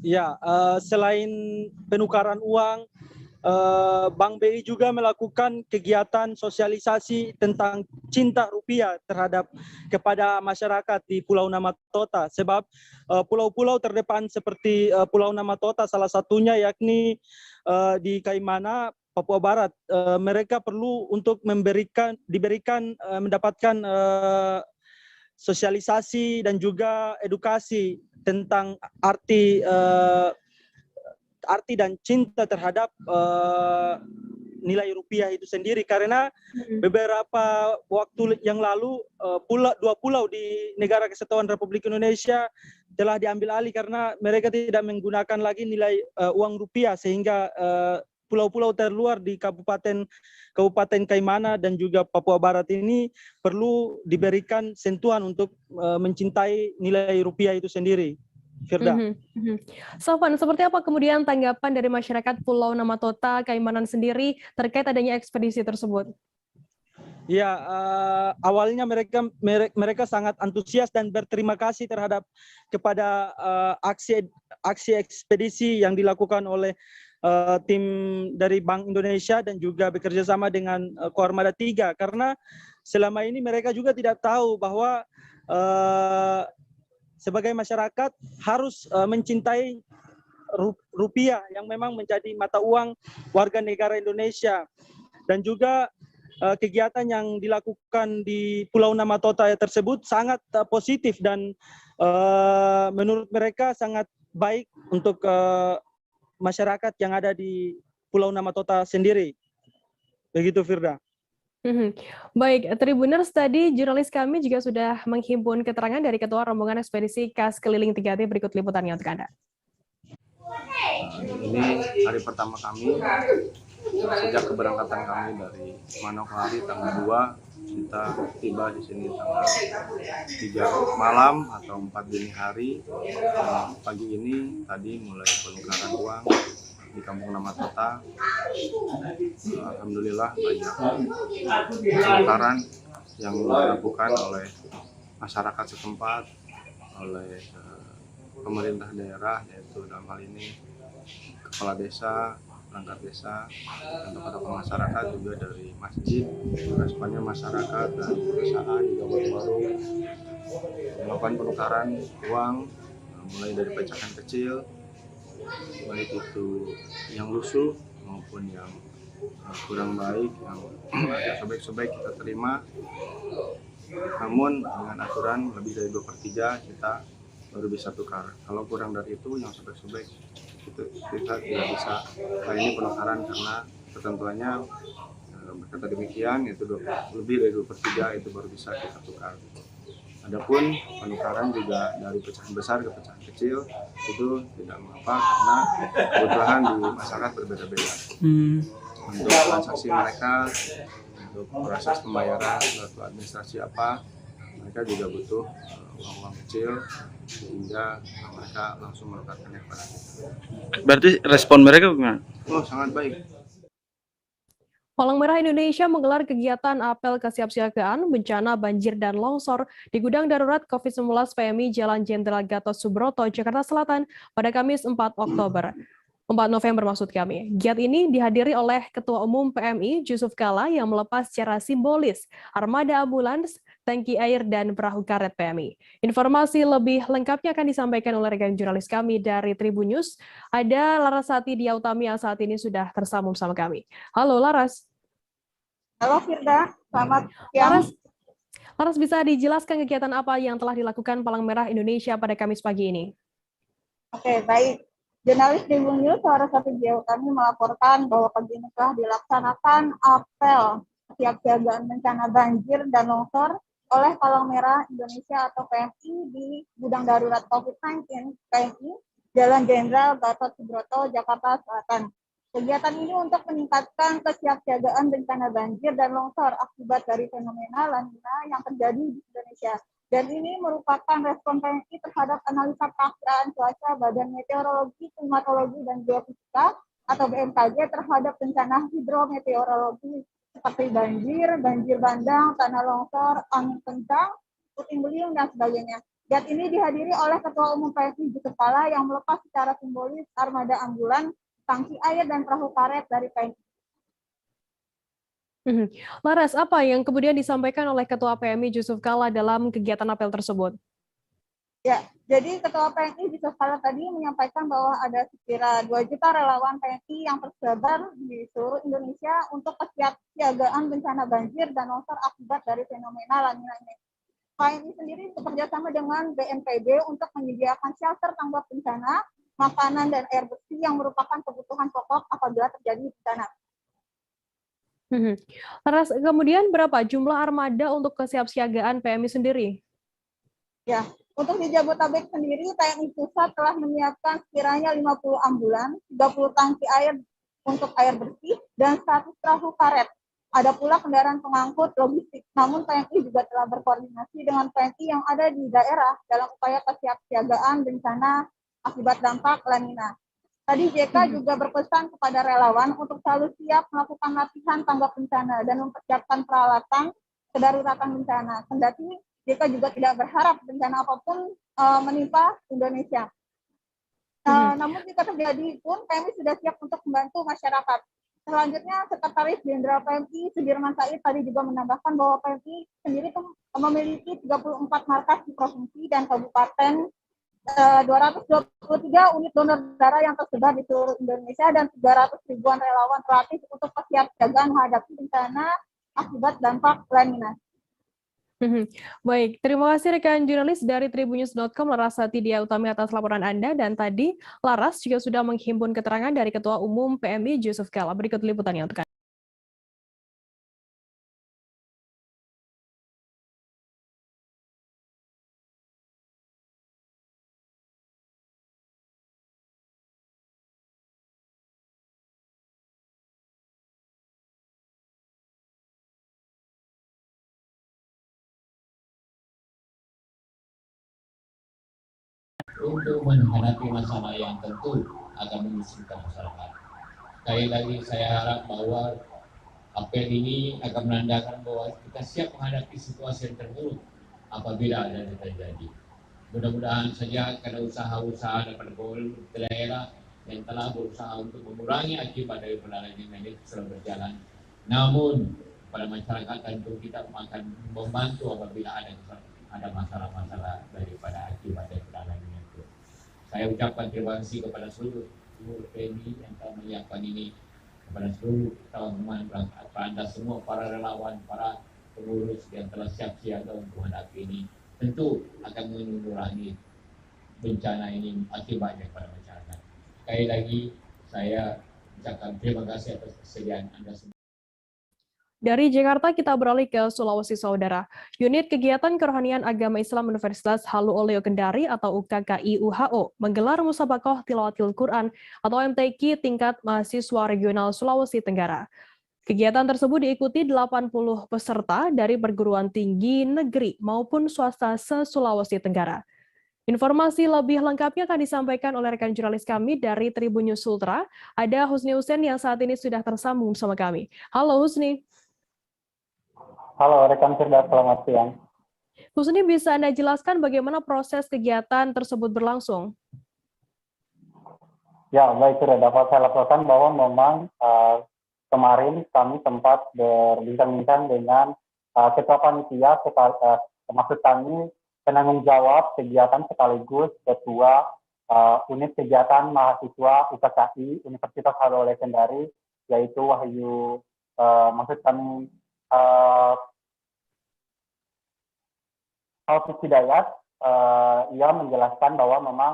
Ya, selain penukaran uang, Bank BI juga melakukan kegiatan sosialisasi tentang cinta rupiah kepada masyarakat di Pulau Namatota. Sebab pulau-pulau terdepan seperti Pulau Namatota salah satunya yakni di Kaimana, Papua Barat, mereka perlu untuk mendapatkan sosialisasi dan juga edukasi tentang arti dan cinta terhadap nilai rupiah itu sendiri, karena beberapa waktu yang lalu dua pulau di Negara Kesatuan Republik Indonesia telah diambil alih karena mereka tidak menggunakan lagi nilai uang rupiah, sehingga pulau-pulau terluar di Kabupaten Kaimana dan juga Papua Barat ini perlu diberikan sentuhan untuk mencintai nilai rupiah itu sendiri. Firda. Safwan, seperti apa kemudian tanggapan dari masyarakat Pulau Namatota, Kaimanan sendiri terkait adanya ekspedisi tersebut? Ya, awalnya mereka sangat antusias dan berterima kasih kepada aksi ekspedisi yang dilakukan oleh tim dari Bank Indonesia dan juga bekerja sama dengan Koarmada 3, karena selama ini mereka juga tidak tahu bahwa sebagai masyarakat harus mencintai rupiah yang memang menjadi mata uang warga negara Indonesia, dan juga kegiatan yang dilakukan di Pulau Namatota tersebut sangat positif dan menurut mereka sangat baik untuk masyarakat yang ada di Pulau Namatota sendiri. Begitu, Firda. Baik, Tribuners, tadi jurnalis kami juga sudah menghimpun keterangan dari Ketua Rombongan Ekspedisi Kas Keliling 3T. Berikut liputannya untuk Anda. Ini hari pertama kami, sejak keberangkatan kami dari Manokwari tanggal 2, kita tiba di sini tanggal 3 malam atau 4 dini hari. Pagi ini tadi mulai penukaran uang di Kampung Namatota. Alhamdulillah banyak penukaran yang dilakukan oleh masyarakat setempat, oleh pemerintah daerah, yaitu dalam hal ini kepala desa, perangkat desa, dan tokoh-tokoh masyarakat juga dari masjid. Responnya masyarakat dan perusahaan juga baru-baru melakukan penukaran uang, mulai dari pecahan kecil, baik itu yang lusuh maupun yang kurang baik, yang agak sobek-sobek kita terima. Namun dengan aturan lebih dari 2/3 kita baru bisa tukar. Kalau kurang dari itu, yang sobek-sobek kita tidak bisa ini penukaran karena ketentuannya berkata demikian, itu lebih dari 2/3 itu baru bisa kita tukar. Adapun penukaran juga dari pecahan besar ke pecahan kecil itu tidak mengapa karena kebutuhan di masyarakat berbeda-beda. Untuk transaksi mereka, untuk proses pembayaran suatu administrasi apa, mereka juga butuh uang-uang kecil sehingga mereka langsung menukarkannya kepada kita. Berarti respon mereka gimana? Oh, sangat baik. Palang Merah Indonesia menggelar kegiatan apel kesiapsiagaan bencana banjir dan longsor di gudang darurat COVID-19 PMI Jalan Jenderal Gatot Subroto, Jakarta Selatan pada Kamis 4 November maksud kami. Giat ini dihadiri oleh Ketua Umum PMI Yusuf Kala yang melepas secara simbolis armada ambulans, tangki air, dan perahu karet PMI. Informasi lebih lengkapnya akan disampaikan oleh rekan jurnalis kami dari Tribun News. Ada Larasati Diautami yang saat ini sudah tersambung sama kami. Halo Laras. Halo Firda, selamat siang. Laras, bisa dijelaskan kegiatan apa yang telah dilakukan Palang Merah Indonesia pada Kamis pagi ini? Oke, baik. Jurnalis Tribun News Larasati Diautami melaporkan bahwa pagi ini telah dilaksanakan apel kesiapsiagaan bencana banjir dan longsor oleh Palang Merah Indonesia atau PMI di gudang darurat COVID-19 PMI Jalan Jenderal Gatot Subroto, Jakarta Selatan. Kegiatan ini untuk meningkatkan kesiapsiagaan bencana banjir dan longsor akibat dari fenomena La Nina yang terjadi di Indonesia. Dan ini merupakan respon PMI terhadap analisa perakiraan cuaca Badan Meteorologi, Klimatologi, dan Geofisika atau BMKG terhadap bencana hidrometeorologi seperti banjir, banjir bandang, tanah longsor, angin kencang, puting beliung, dan sebagainya. Dan ini dihadiri oleh Ketua Umum PMI Yusuf Kala yang melepas secara simbolis armada ambulan, tangki air, dan perahu karet dari PMI. Laras, apa yang kemudian disampaikan oleh Ketua PMI Yusuf Kala dalam kegiatan apel tersebut? Ya, jadi Ketua PMI Yusuf Kala tadi menyampaikan bahwa ada sekira 2 juta relawan PMI yang tersebar di seluruh Indonesia untuk kesiapsiagaan bencana banjir dan longsor akibat dari fenomena La Nina ini. PMI sendiri bekerjasama dengan BNPB untuk menyediakan shelter tanggap bencana, makanan, dan air bersih yang merupakan kebutuhan pokok apabila terjadi bencana. Laras, kemudian berapa jumlah armada untuk kesiapsiagaan PMI sendiri? Ya, untuk di Jabodetabek sendiri, TNI Pusat telah menyiapkan sekiranya 50 ambulan, 30 tangki air untuk air bersih, dan 100 perahu karet. Ada pula kendaraan pengangkut logistik. Namun TNI juga telah berkoordinasi dengan TNI yang ada di daerah dalam upaya kesiapsiagaan bencana akibat dampak La Nina. Tadi JK juga berpesan kepada relawan untuk selalu siap melakukan latihan tanggap bencana dan mempersiapkan peralatan kedaruratan bencana. Kendati JK juga tidak berharap bencana apapun menimpa Indonesia. Namun jika terjadi pun, PMI sudah siap untuk membantu masyarakat. Selanjutnya, Sekretaris Jenderal PMI Sudirman Said tadi juga menambahkan bahwa PMI sendiri memiliki 34 markas di provinsi dan kabupaten, 223 unit donor darah yang tersebar di seluruh Indonesia, dan 300 ribuan relawan terlatih untuk kesiapsiagaan menghadapi bencana akibat dampak laminasi. Baik, terima kasih rekan jurnalis dari tribunnews.com Larasati Dia Utami atas laporan Anda, dan tadi Laras juga sudah menghimpun keterangan dari Ketua Umum PMI Yusuf Kala. Berikut liputannya untuk Anda. Untuk menghadapi masalah yang tentu akan menyusahkan masyarakat. Sekali lagi saya harap bahwa apel ini akan menandakan bahwa kita siap menghadapi situasi yang terburuk apabila ada yang terjadi. Mudah-mudahan saja karena usaha-usaha daripada pemerintah daerah yang telah berusaha untuk mengurangi akibat dari penanganan ini sudah berjalan. Namun pada masyarakat tentu kita akan membantu apabila ada masalah-masalah daripada akibat dari penanganan itu. Saya ucapkan terima kasih kepada seluruh PMI yang telah menyiapkan ini, kepada seluruh teman-teman Anda semua, para relawan, para pengurus yang telah siap siaga untuk menghadapi ini, tentu akan mengurangi bencana ini akibatnya kepada masyarakat. Sekali lagi saya ucapkan terima kasih atas kesediaan Anda semua. Dari Jakarta kita beralih ke Sulawesi, Saudara. Unit Kegiatan Kerohanian Agama Islam Universitas Halu Oleo Kendari atau UKKI UHO menggelar Musabakoh Tilawatil Quran atau MTQ tingkat mahasiswa regional Sulawesi Tenggara. Kegiatan tersebut diikuti 80 peserta dari perguruan tinggi negeri maupun swasta se-Sulawesi Tenggara. Informasi lebih lengkapnya akan disampaikan oleh rekan jurnalis kami dari Tribun News Ultra. Ada Husni Husein yang saat ini sudah tersambung bersama kami. Halo Husni. Halo rekan Firda, selamat siang. Husni, bisa Anda jelaskan bagaimana proses kegiatan tersebut berlangsung? Ya, baik, sudah dapat saya laporkan bahwa memang kemarin kami sempat berbincang-bincang dengan Ketua Panitia, maksud kami penanggung jawab kegiatan sekaligus Ketua Unit Kegiatan Mahasiswa UKKI Universitas Halu Oleo Kendari, yaitu Wahyu, maksud kami Taufik Hidayat. Ia menjelaskan bahwa memang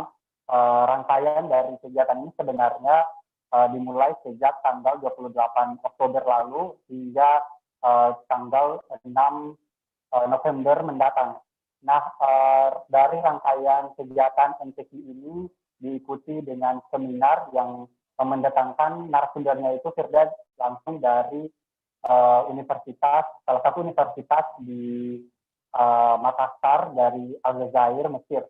rangkaian dari kegiatan ini sebenarnya dimulai sejak tanggal 28 Oktober lalu hingga tanggal 6 November mendatang. Nah, dari rangkaian kegiatan MTQ ini diikuti dengan seminar yang mendatangkan narasumbernya itu Firda langsung dari universitas, salah satu universitas di Makassar dari Aljazair, Mesir.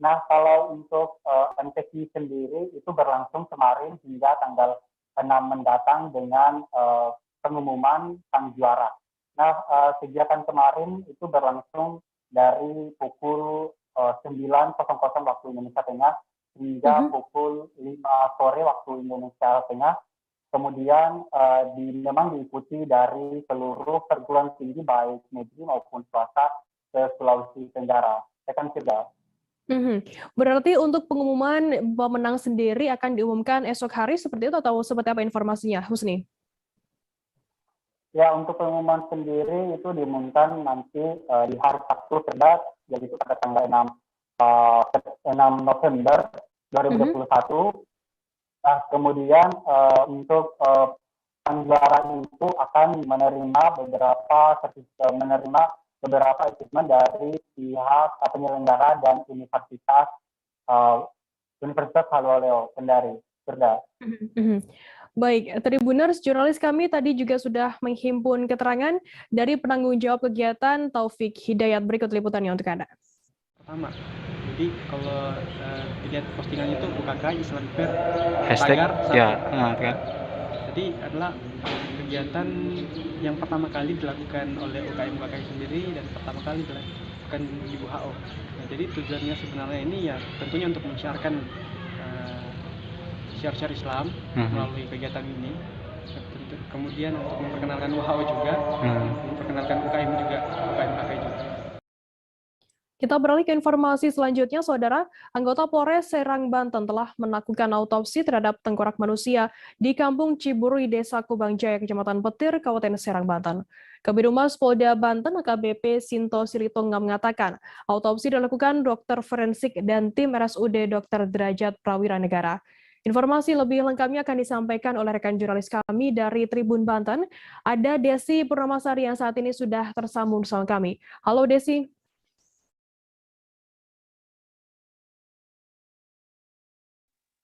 Nah, kalau untuk MTQ sendiri itu berlangsung kemarin hingga tanggal 6 mendatang dengan pengumuman sang juara. Nah, kegiatan kemarin itu berlangsung dari pukul 9.00 waktu Indonesia Tengah hingga pukul 5 sore waktu Indonesia Tengah. Kemudian memang diikuti dari seluruh perguruan tinggi baik negeri maupun swasta ke Sulawesi Tenggara. Rekan Firda. Berarti untuk pengumuman pemenang sendiri akan diumumkan esok hari seperti itu atau seperti apa informasinya, Husni? Ya, untuk pengumuman sendiri itu diumumkan nanti di hari Sabtu Firda, yaitu pada tanggal 6 November 2021. Nah, kemudian untuk juara itu akan menerima beberapa achievement dari pihak penyelenggara dan Universitas Halu Oleo Kendari. Firda. Baik, Tribuners, jurnalis kami tadi juga sudah menghimpun keterangan dari penanggung jawab kegiatan Taufik Hidayat. Berikut liputannya untuk Anda. Pertama, jadi kalau lihat postingannya itu UKKI Islam Fair hashtag tagar ya, kan. Jadi adalah kegiatan yang pertama kali dilakukan oleh UKM-UKKI sendiri dan pertama kali dilakukan di UHO. Nah, jadi tujuannya sebenarnya ini ya tentunya untuk menyiarkan syiar-syiar Islam melalui kegiatan ini. Kemudian untuk memperkenalkan UHO juga, memperkenalkan UKM juga, UKM-UKKI juga. Kita beralih ke informasi selanjutnya, Saudara. Anggota Polres Serang, Banten telah melakukan autopsi terhadap tengkorak manusia di Kampung Ciburui, Desa Kubang Jaya, Kecamatan Petir, Kabupaten Serang, Banten. Kabid Humas Polda Banten, AKBP Sinto Silitonga mengatakan, autopsi dilakukan dokter forensik dan tim RSUD Dr. Derajat Prawira Negara. Informasi lebih lengkapnya akan disampaikan oleh rekan jurnalis kami dari Tribun Banten. Ada Desi Purnamasari yang saat ini sudah tersambung bersama kami. Halo Desi.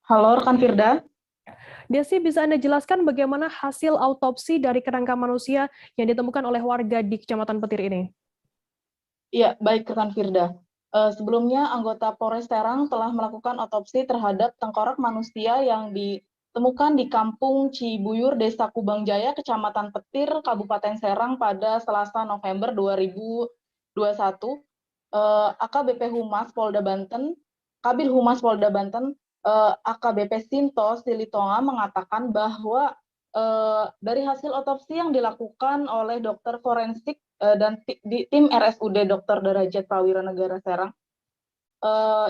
Halo rekan Firda. Desi, bisa Anda jelaskan bagaimana hasil autopsi dari kerangka manusia yang ditemukan oleh warga di Kecamatan Petir ini? Iya, baik rekan Firda. Sebelumnya anggota Polres Serang telah melakukan autopsi terhadap tengkorak manusia yang ditemukan di Kampung Cibuyur, Desa Kubang Jaya, Kecamatan Petir, Kabupaten Serang pada Selasa November 2021. AKBP Humas Polda Banten, Kabid Humas Polda Banten, AKBP Sinto Silitonga mengatakan bahwa dari hasil otopsi yang dilakukan oleh dokter forensik dan tim RSUD Dr. Derajat Prawira Negara Serang,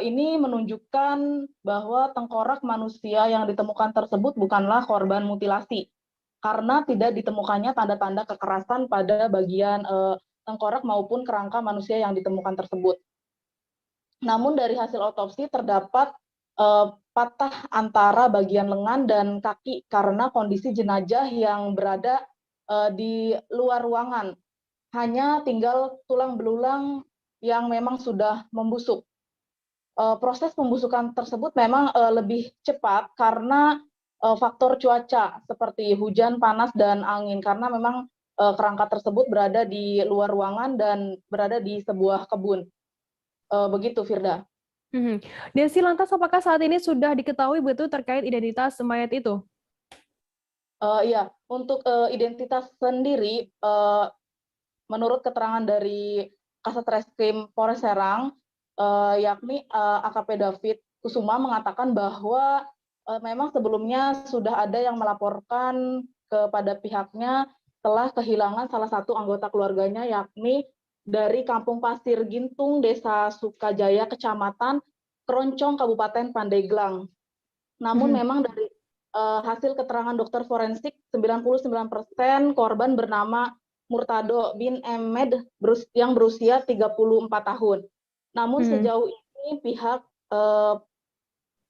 ini menunjukkan bahwa tengkorak manusia yang ditemukan tersebut bukanlah korban mutilasi, karena tidak ditemukannya tanda-tanda kekerasan pada bagian tengkorak maupun kerangka manusia yang ditemukan tersebut. Namun dari hasil otopsi terdapat patah antara bagian lengan dan kaki karena kondisi jenazah yang berada di luar ruangan. Hanya tinggal tulang belulang yang memang sudah membusuk. Proses pembusukan tersebut memang lebih cepat karena faktor cuaca seperti hujan, panas, dan angin, karena memang kerangka tersebut berada di luar ruangan dan berada di sebuah kebun. Begitu, Firda. Desi, lantas apakah saat ini sudah diketahui betul terkait identitas mayat itu? Iya, untuk identitas sendiri, menurut keterangan dari Kasat Reskrim Polres Serang, yakni AKP David Kusuma mengatakan bahwa memang sebelumnya sudah ada yang melaporkan kepada pihaknya telah kehilangan salah satu anggota keluarganya, yakni dari Kampung Pasir Gintung, Desa Sukajaya, Kecamatan Keroncong, Kabupaten Pandeglang. Namun memang dari hasil keterangan dokter forensik, 99% korban bernama Murtado bin Ahmed yang berusia 34 tahun. Namun sejauh ini pihak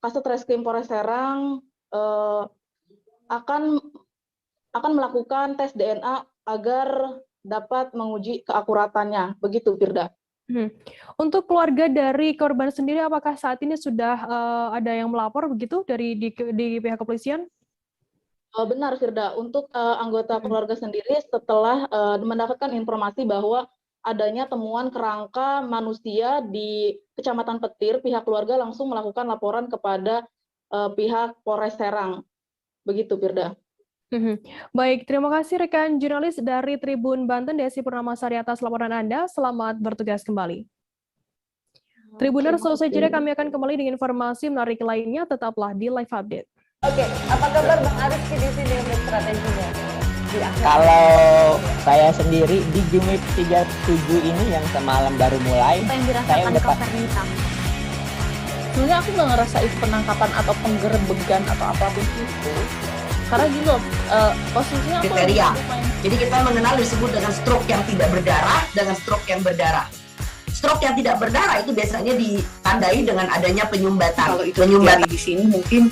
Kasat Reskrim Polres Serang akan melakukan tes DNA agar dapat menguji keakuratannya. Begitu, Firda. Untuk keluarga dari korban sendiri, apakah saat ini sudah ada yang melapor begitu di pihak kepolisian? Benar, Firda. Untuk anggota keluarga sendiri, setelah mendapatkan informasi bahwa adanya temuan kerangka manusia di Kecamatan Petir, pihak keluarga langsung melakukan laporan kepada pihak Polres Serang. Begitu, Firda. Baik, terima kasih rekan jurnalis dari Tribun Banten, Desi Purnamasari atas laporan Anda. Selamat bertugas kembali. Tribuner, selesai jeda kami akan kembali dengan informasi menarik lainnya. Tetaplah di Live Update. Oke, apa kabar Bang Ariski di sini untuk strateginya? Kalau saya sendiri di Jumit 37 ini yang semalam baru mulai, saya udah sebenarnya aku nggak ngerasa itu penangkapan atau penggerebegan atau apapun itu. Karena gini loh, posisinya aku kriteria. Jadi kita mengenal disebut dengan stroke yang tidak berdarah dengan stroke yang berdarah. Stroke yang tidak berdarah itu biasanya ditandai dengan adanya penyumbatan. Kalau itu terjadi di sini mungkin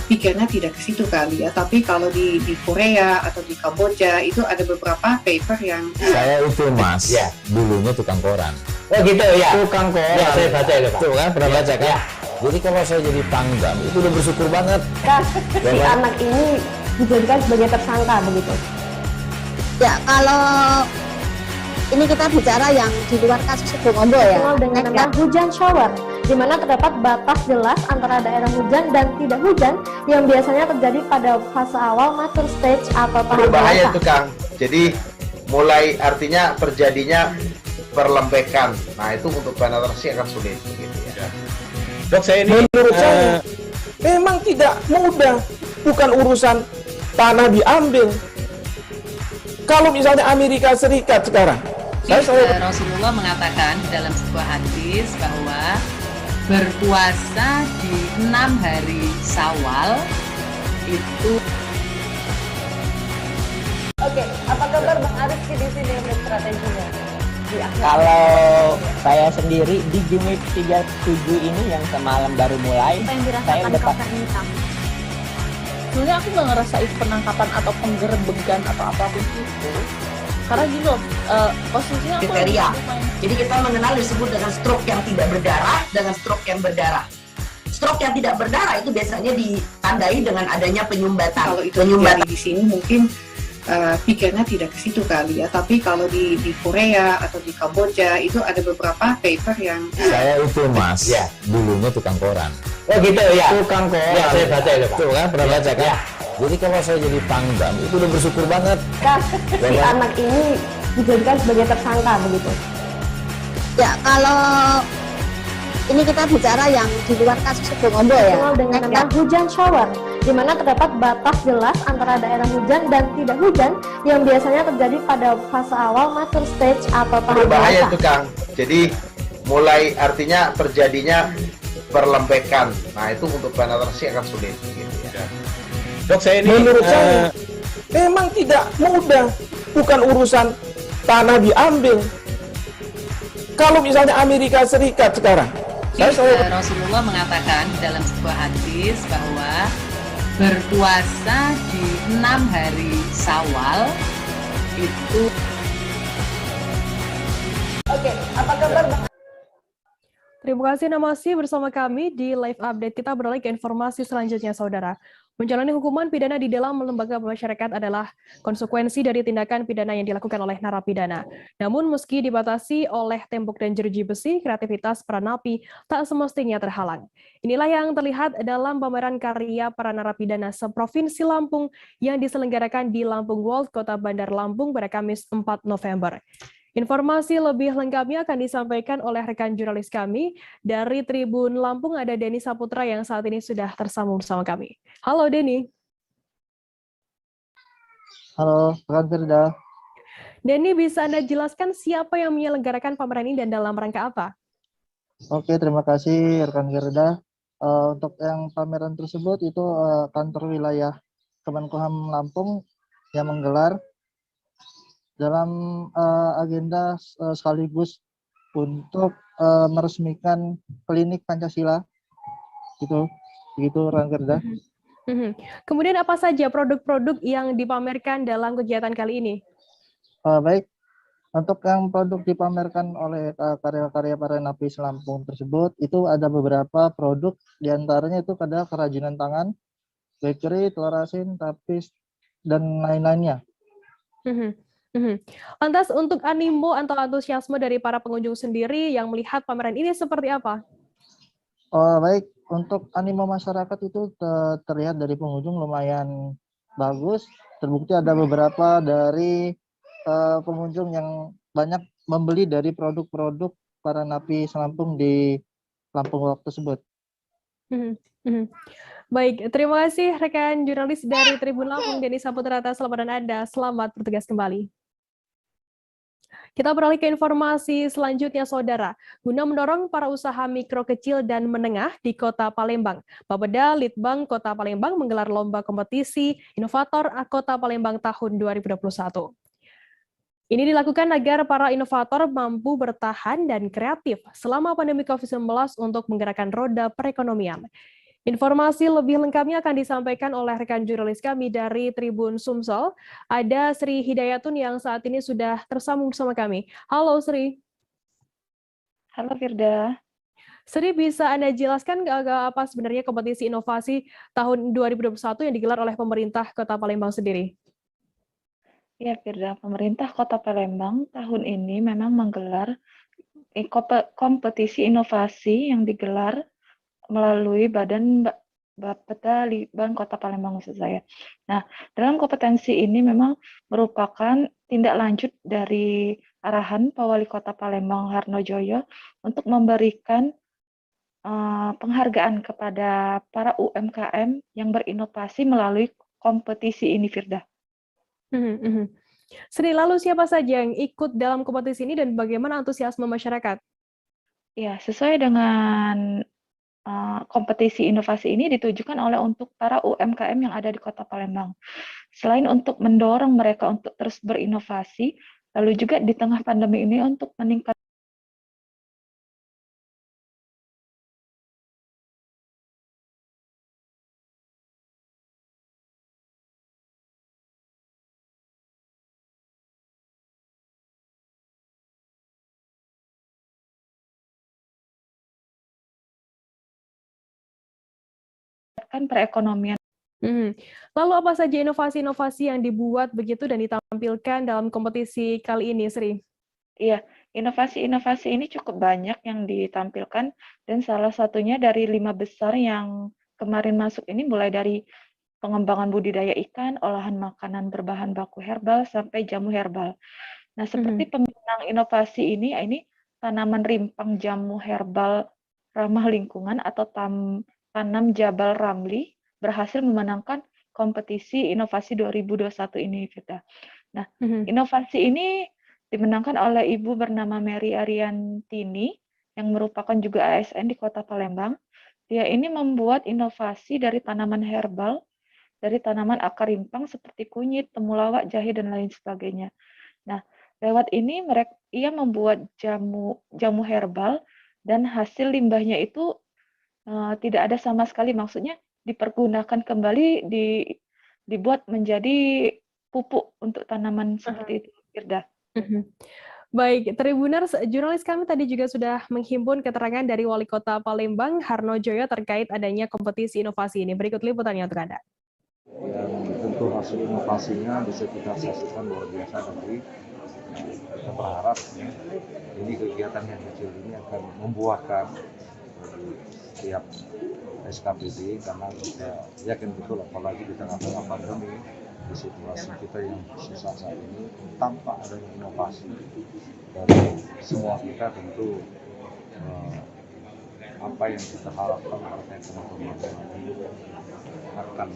pikirnya tidak ke situ kali ya, tapi kalau di Korea atau di Kamboja itu ada beberapa paper yang saya itu mas, dulunya tukang koran. Oh gitu ya. Tukang koran. Ya, saya baca itu, Pak. Tuh kan pernah baca kan? Jadi kalau saya jadi pangdam itu udah bersyukur banget. Si anak ini dijadikan sebagai tersangka begitu. Ya, kalau ini kita bicara yang di luar kasus Sebongombo ya. Dengan nama hujan shower, di mana terdapat batas jelas antara daerah hujan dan tidak hujan yang biasanya terjadi pada fase awal mature stage atau tahap berbahaya itu Kang. Jadi mulai artinya terjadinya perlembekan. Nah itu untuk penetrasi akan sulit begitu ya. Dok, saya ini menurut saya memang tidak mudah, bukan urusan tanah diambil. Kalau misalnya Amerika Serikat sekarang Rasulullah mengatakan dalam sebuah hadis bahwa berpuasa di 6 hari Syawal itu. Oke, apa kabar Bang Ariski di sini untuk strateginya? Kalau saya sendiri di Jumit 37 ini yang semalam baru mulai, saya udah Sebenarnya aku nggak ngerasa itu penangkapan atau penggerbegan atau apapun itu. Karena gini loh, posisinya aku kriteria. Jadi kita mengenal disebut dengan stroke yang tidak berdarah dengan stroke yang berdarah. Stroke yang tidak berdarah itu biasanya ditandai dengan adanya penyumbatan. Kalau itu terjadi di sini mungkin pikirnya tidak ke situ kali ya, tapi kalau di Korea atau di Kamboja itu ada beberapa paper yang saya itu mas, ya. Dulunya tukang koran. Oh gitu ya. Tukang koran. Ya, saya baca itu Pak. Tuh kan pernah baca kan? Ya. Jadi kalau saya jadi pangdam itu udah bersyukur banget. Si anak ini dijadikan sebagai tersangka begitu. Ya kalau ini kita bicara yang di luar kasus Sebongombo ya. Dikenal dengan nama hujan shower, di mana terdapat batas jelas antara daerah hujan dan tidak hujan yang biasanya terjadi pada fase awal mature stage atau tahap berbahaya dewasa. itu Kang. Jadi mulai artinya terjadinya perlembekan. Nah itu untuk penetrasi akan sulit. Gitu ya. Dok, saya ini menurut saya memang tidak mudah, bukan urusan tanah diambil. Kalau misalnya Amerika Serikat sekarang, Rasulullah mengatakan dalam sebuah hadis bahwa berpuasa di 6 hari Syawal itu. Oke, apa kabar Bang? Terima kasih Anda masih bersama kami di Live Update. Kita beralih ke informasi selanjutnya, Saudara. Menjalani hukuman pidana di dalam lembaga masyarakat adalah konsekuensi dari tindakan pidana yang dilakukan oleh narapidana. Namun meski dibatasi oleh tembok dan jeruji besi, kreativitas para napi tak semestinya terhalang. Inilah yang terlihat dalam pameran karya para narapidana seprovinsi Lampung yang diselenggarakan di Lampung World, Kota Bandar Lampung pada Kamis 4 November. Informasi lebih lengkapnya akan disampaikan oleh rekan jurnalis kami dari Tribun Lampung, ada Denny Saputra yang saat ini sudah tersambung bersama kami. Halo Denny. Halo, rekan Firda. Denny, bisa Anda jelaskan siapa yang menyelenggarakan pameran ini dan dalam rangka apa? Oke, terima kasih rekan Firda. Untuk yang pameran tersebut itu kantor wilayah Kemenkumham Lampung yang menggelar dalam agenda sekaligus untuk meresmikan klinik Pancasila, begitu Ranggerda. Kemudian apa saja produk-produk yang dipamerkan dalam kegiatan kali ini? Baik, untuk yang produk dipamerkan oleh karya-karya para napi Lampung tersebut itu ada beberapa produk, diantaranya itu ada kerajinan tangan, bakery, telur asin, tapis, dan lain-lainnya. Lantas untuk animo atau antusiasme dari para pengunjung sendiri yang melihat pameran ini seperti apa? Baik, untuk animo masyarakat itu terlihat dari pengunjung lumayan bagus. Terbukti ada beberapa dari pengunjung yang banyak membeli dari produk-produk para napi Lampung di Lampung Walk tersebut. Baik, terima kasih rekan jurnalis dari Tribun Lampung, Denny Saputra atas laporan Anda. Selamat bertugas kembali. Kita beralih ke informasi selanjutnya, Saudara. Guna mendorong para usaha mikro, kecil, dan menengah di Kota Palembang, Bapeda Litbang Kota Palembang menggelar lomba kompetisi inovator Kota Palembang tahun 2021. Ini dilakukan agar para inovator mampu bertahan dan kreatif selama pandemi COVID-19 untuk menggerakkan roda perekonomian. Informasi lebih lengkapnya akan disampaikan oleh rekan jurnalis kami dari Tribun Sumsel. Ada Sri Hidayatun yang saat ini sudah tersambung bersama kami. Halo Sri. Halo Firda. Sri, bisa Anda jelaskan apa sebenarnya kompetisi inovasi tahun 2021 yang digelar oleh pemerintah Kota Palembang sendiri? Ya Firda, pemerintah Kota Palembang tahun ini memang menggelar kompetisi inovasi yang digelar melalui Badan Bapeda Litbang Kota Palembang maksud saya. Nah, dalam kompetensi ini memang merupakan tindak lanjut dari arahan Pak Wali Kota Palembang Harnojoyo untuk memberikan penghargaan kepada para UMKM yang berinovasi melalui kompetisi ini, Firda. Sri, lalu siapa saja yang ikut dalam kompetisi ini dan bagaimana antusiasme masyarakat? Ya, sesuai dengan kompetisi inovasi ini ditujukan untuk para UMKM yang ada di Kota Palembang. Selain untuk mendorong mereka untuk terus berinovasi, lalu juga di tengah pandemi ini untuk meningkatkan perekonomian. Lalu apa saja inovasi-inovasi yang dibuat begitu dan ditampilkan dalam kompetisi kali ini, Sri? Iya, inovasi-inovasi ini cukup banyak yang ditampilkan dan salah satunya dari 5 besar yang kemarin masuk ini mulai dari pengembangan budidaya ikan, olahan makanan berbahan baku herbal, sampai jamu herbal. Nah, seperti pemenang inovasi ini tanaman rimpang jamu herbal ramah lingkungan atau tanam Jabal Ramli berhasil memenangkan kompetisi inovasi 2021 ini, Firda. Nah, inovasi ini dimenangkan oleh ibu bernama Mary Ariantini yang merupakan juga ASN di Kota Palembang. Dia ini membuat inovasi dari tanaman herbal, dari tanaman akar rimpang seperti kunyit, temulawak, jahe, dan lain sebagainya. Nah, lewat ini ia membuat jamu herbal dan hasil limbahnya itu tidak ada sama sekali, maksudnya dipergunakan kembali, dibuat menjadi pupuk untuk tanaman seperti itu, Firda. Baik, Tribuners, jurnalis kami tadi juga sudah menghimpun keterangan dari Wali Kota Palembang, Harno Joyo, terkait adanya kompetisi inovasi ini. Berikut liputannya untuk Anda. Yang tentu hasil inovasinya bisa kita saksikan luar biasa nanti. Kita berharap ini kegiatan yang kecil ini akan membuahkan setiap SKPD, karena kita yakin betul apalagi di tengah-tengah pandemi, di situasi kita yang susah saat ini, tanpa adanya inovasi dari semua kita tentu apa yang kita harapkan terkait dengan pembangunan ini akan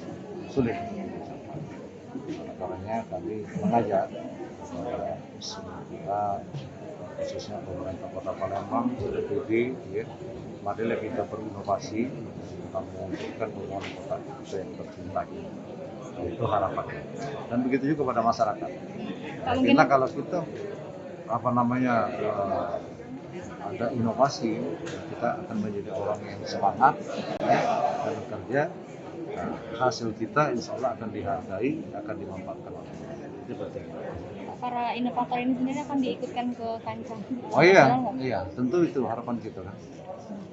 sulit. Karena kami mengajak kepada semua kita, khususnya pemerintah Kota Palembang, BPD, ya, marilah kita berinovasi untuk mewujudkan pembangunan kota kita yang tercinta ini. Itu harapannya. Dan begitu juga pada masyarakat. Karena kalau kita ada inovasi, kita akan menjadi orang yang semangat dan bekerja. Hasil kita insya Allah akan dihargai, akan dimanfaatkan. Itu penting. Para inovator ini sendiri akan diikutkan ke kancah. Oh iya, tentu itu harapan kita kan.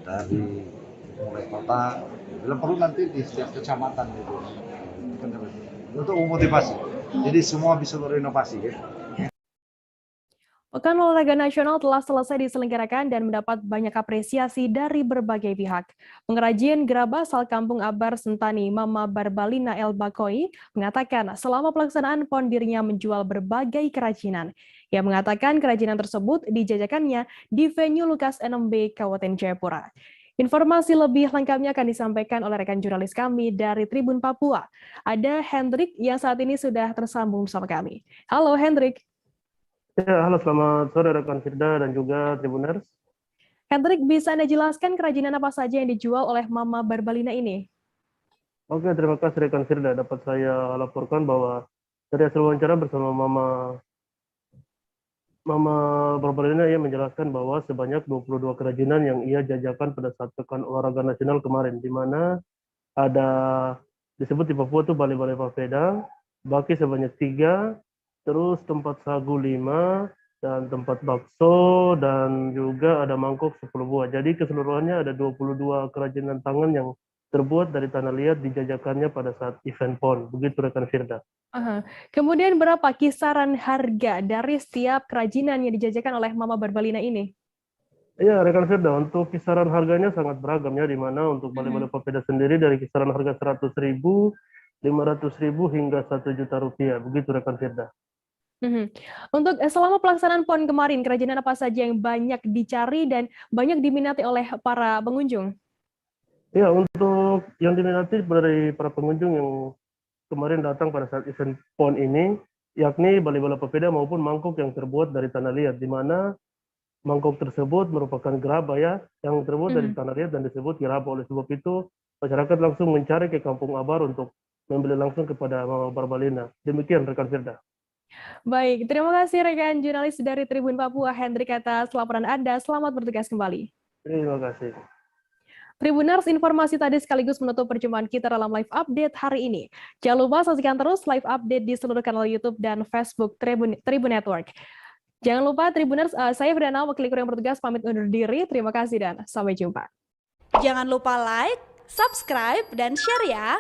Dari mulai kota, bila perlu nanti di setiap kecamatan gitu. Untuk memotivasi. Jadi semua bisa berinovasi ya. Pekan Olahraga Nasional telah selesai diselenggarakan dan mendapat banyak apresiasi dari berbagai pihak. Pengrajin gerabah asal Kampung Abar Sentani, Mama Barbalina El Bakoi, mengatakan selama pelaksanaan PON dirinya menjual berbagai kerajinan. Ia mengatakan kerajinan tersebut dijajakannya di venue Lukas NMB Kabupaten Jayapura. Informasi lebih lengkapnya akan disampaikan oleh rekan jurnalis kami dari Tribun Papua. Ada Hendrik yang saat ini sudah tersambung bersama kami. Halo Hendrik. Ya, halo, selamat sore rekan Firda dan juga Tribuners. Hendrik, bisa Anda jelaskan kerajinan apa saja yang dijual oleh Mama Barbalina ini? Oke, terima kasih rekan Firda. Dapat saya laporkan bahwa dari hasil wawancara bersama Mama Barbalina, ia menjelaskan bahwa sebanyak 22 kerajinan yang ia jajakan pada saat Pekan Olahraga Nasional kemarin, di mana ada disebut di Papua itu balai-balai papeda, baki sebanyak 3, terus tempat sagu 5, dan tempat bakso, dan juga ada mangkok 10 buah. Jadi keseluruhannya ada 22 kerajinan tangan yang terbuat dari tanah liat dijajakannya pada saat event PON. Begitu rekan Firda. Kemudian berapa kisaran harga dari setiap kerajinan yang dijajakan oleh Mama Barbalina ini? Ya, rekan Firda, untuk kisaran harganya sangat beragam ya, di mana untuk balai-balai papeda sendiri dari kisaran harga 100.000, 500.000 hingga 1 juta rupiah. Begitu rekan Firda. Untuk selama pelaksanaan PON kemarin, kerajinan apa saja yang banyak dicari dan banyak diminati oleh para pengunjung? Ya, untuk yang diminati dari para pengunjung yang kemarin datang pada saat event PON ini, yakni bale-bale papeda maupun mangkok yang terbuat dari tanah liat, di mana mangkok tersebut merupakan gerabah ya, yang terbuat dari tanah liat dan disebut gerabah. Oleh sebab itu, masyarakat langsung mencari ke Kampung Abar untuk membeli langsung kepada Mama Barbalina. Demikian rekan Firda. Baik, terima kasih rekan jurnalis dari Tribun Papua, Hendrik, atas laporan Anda. Selamat bertugas kembali. Terima kasih. Tribuners, informasi tadi sekaligus menutup perjumpaan kita dalam live update hari ini. Jangan lupa saksikan terus live update di seluruh kanal YouTube dan Facebook Tribun Network. Jangan lupa Tribuners, saya Firdana, wakil yang bertugas pamit undur diri. Terima kasih dan sampai jumpa. Jangan lupa like, subscribe, dan share ya.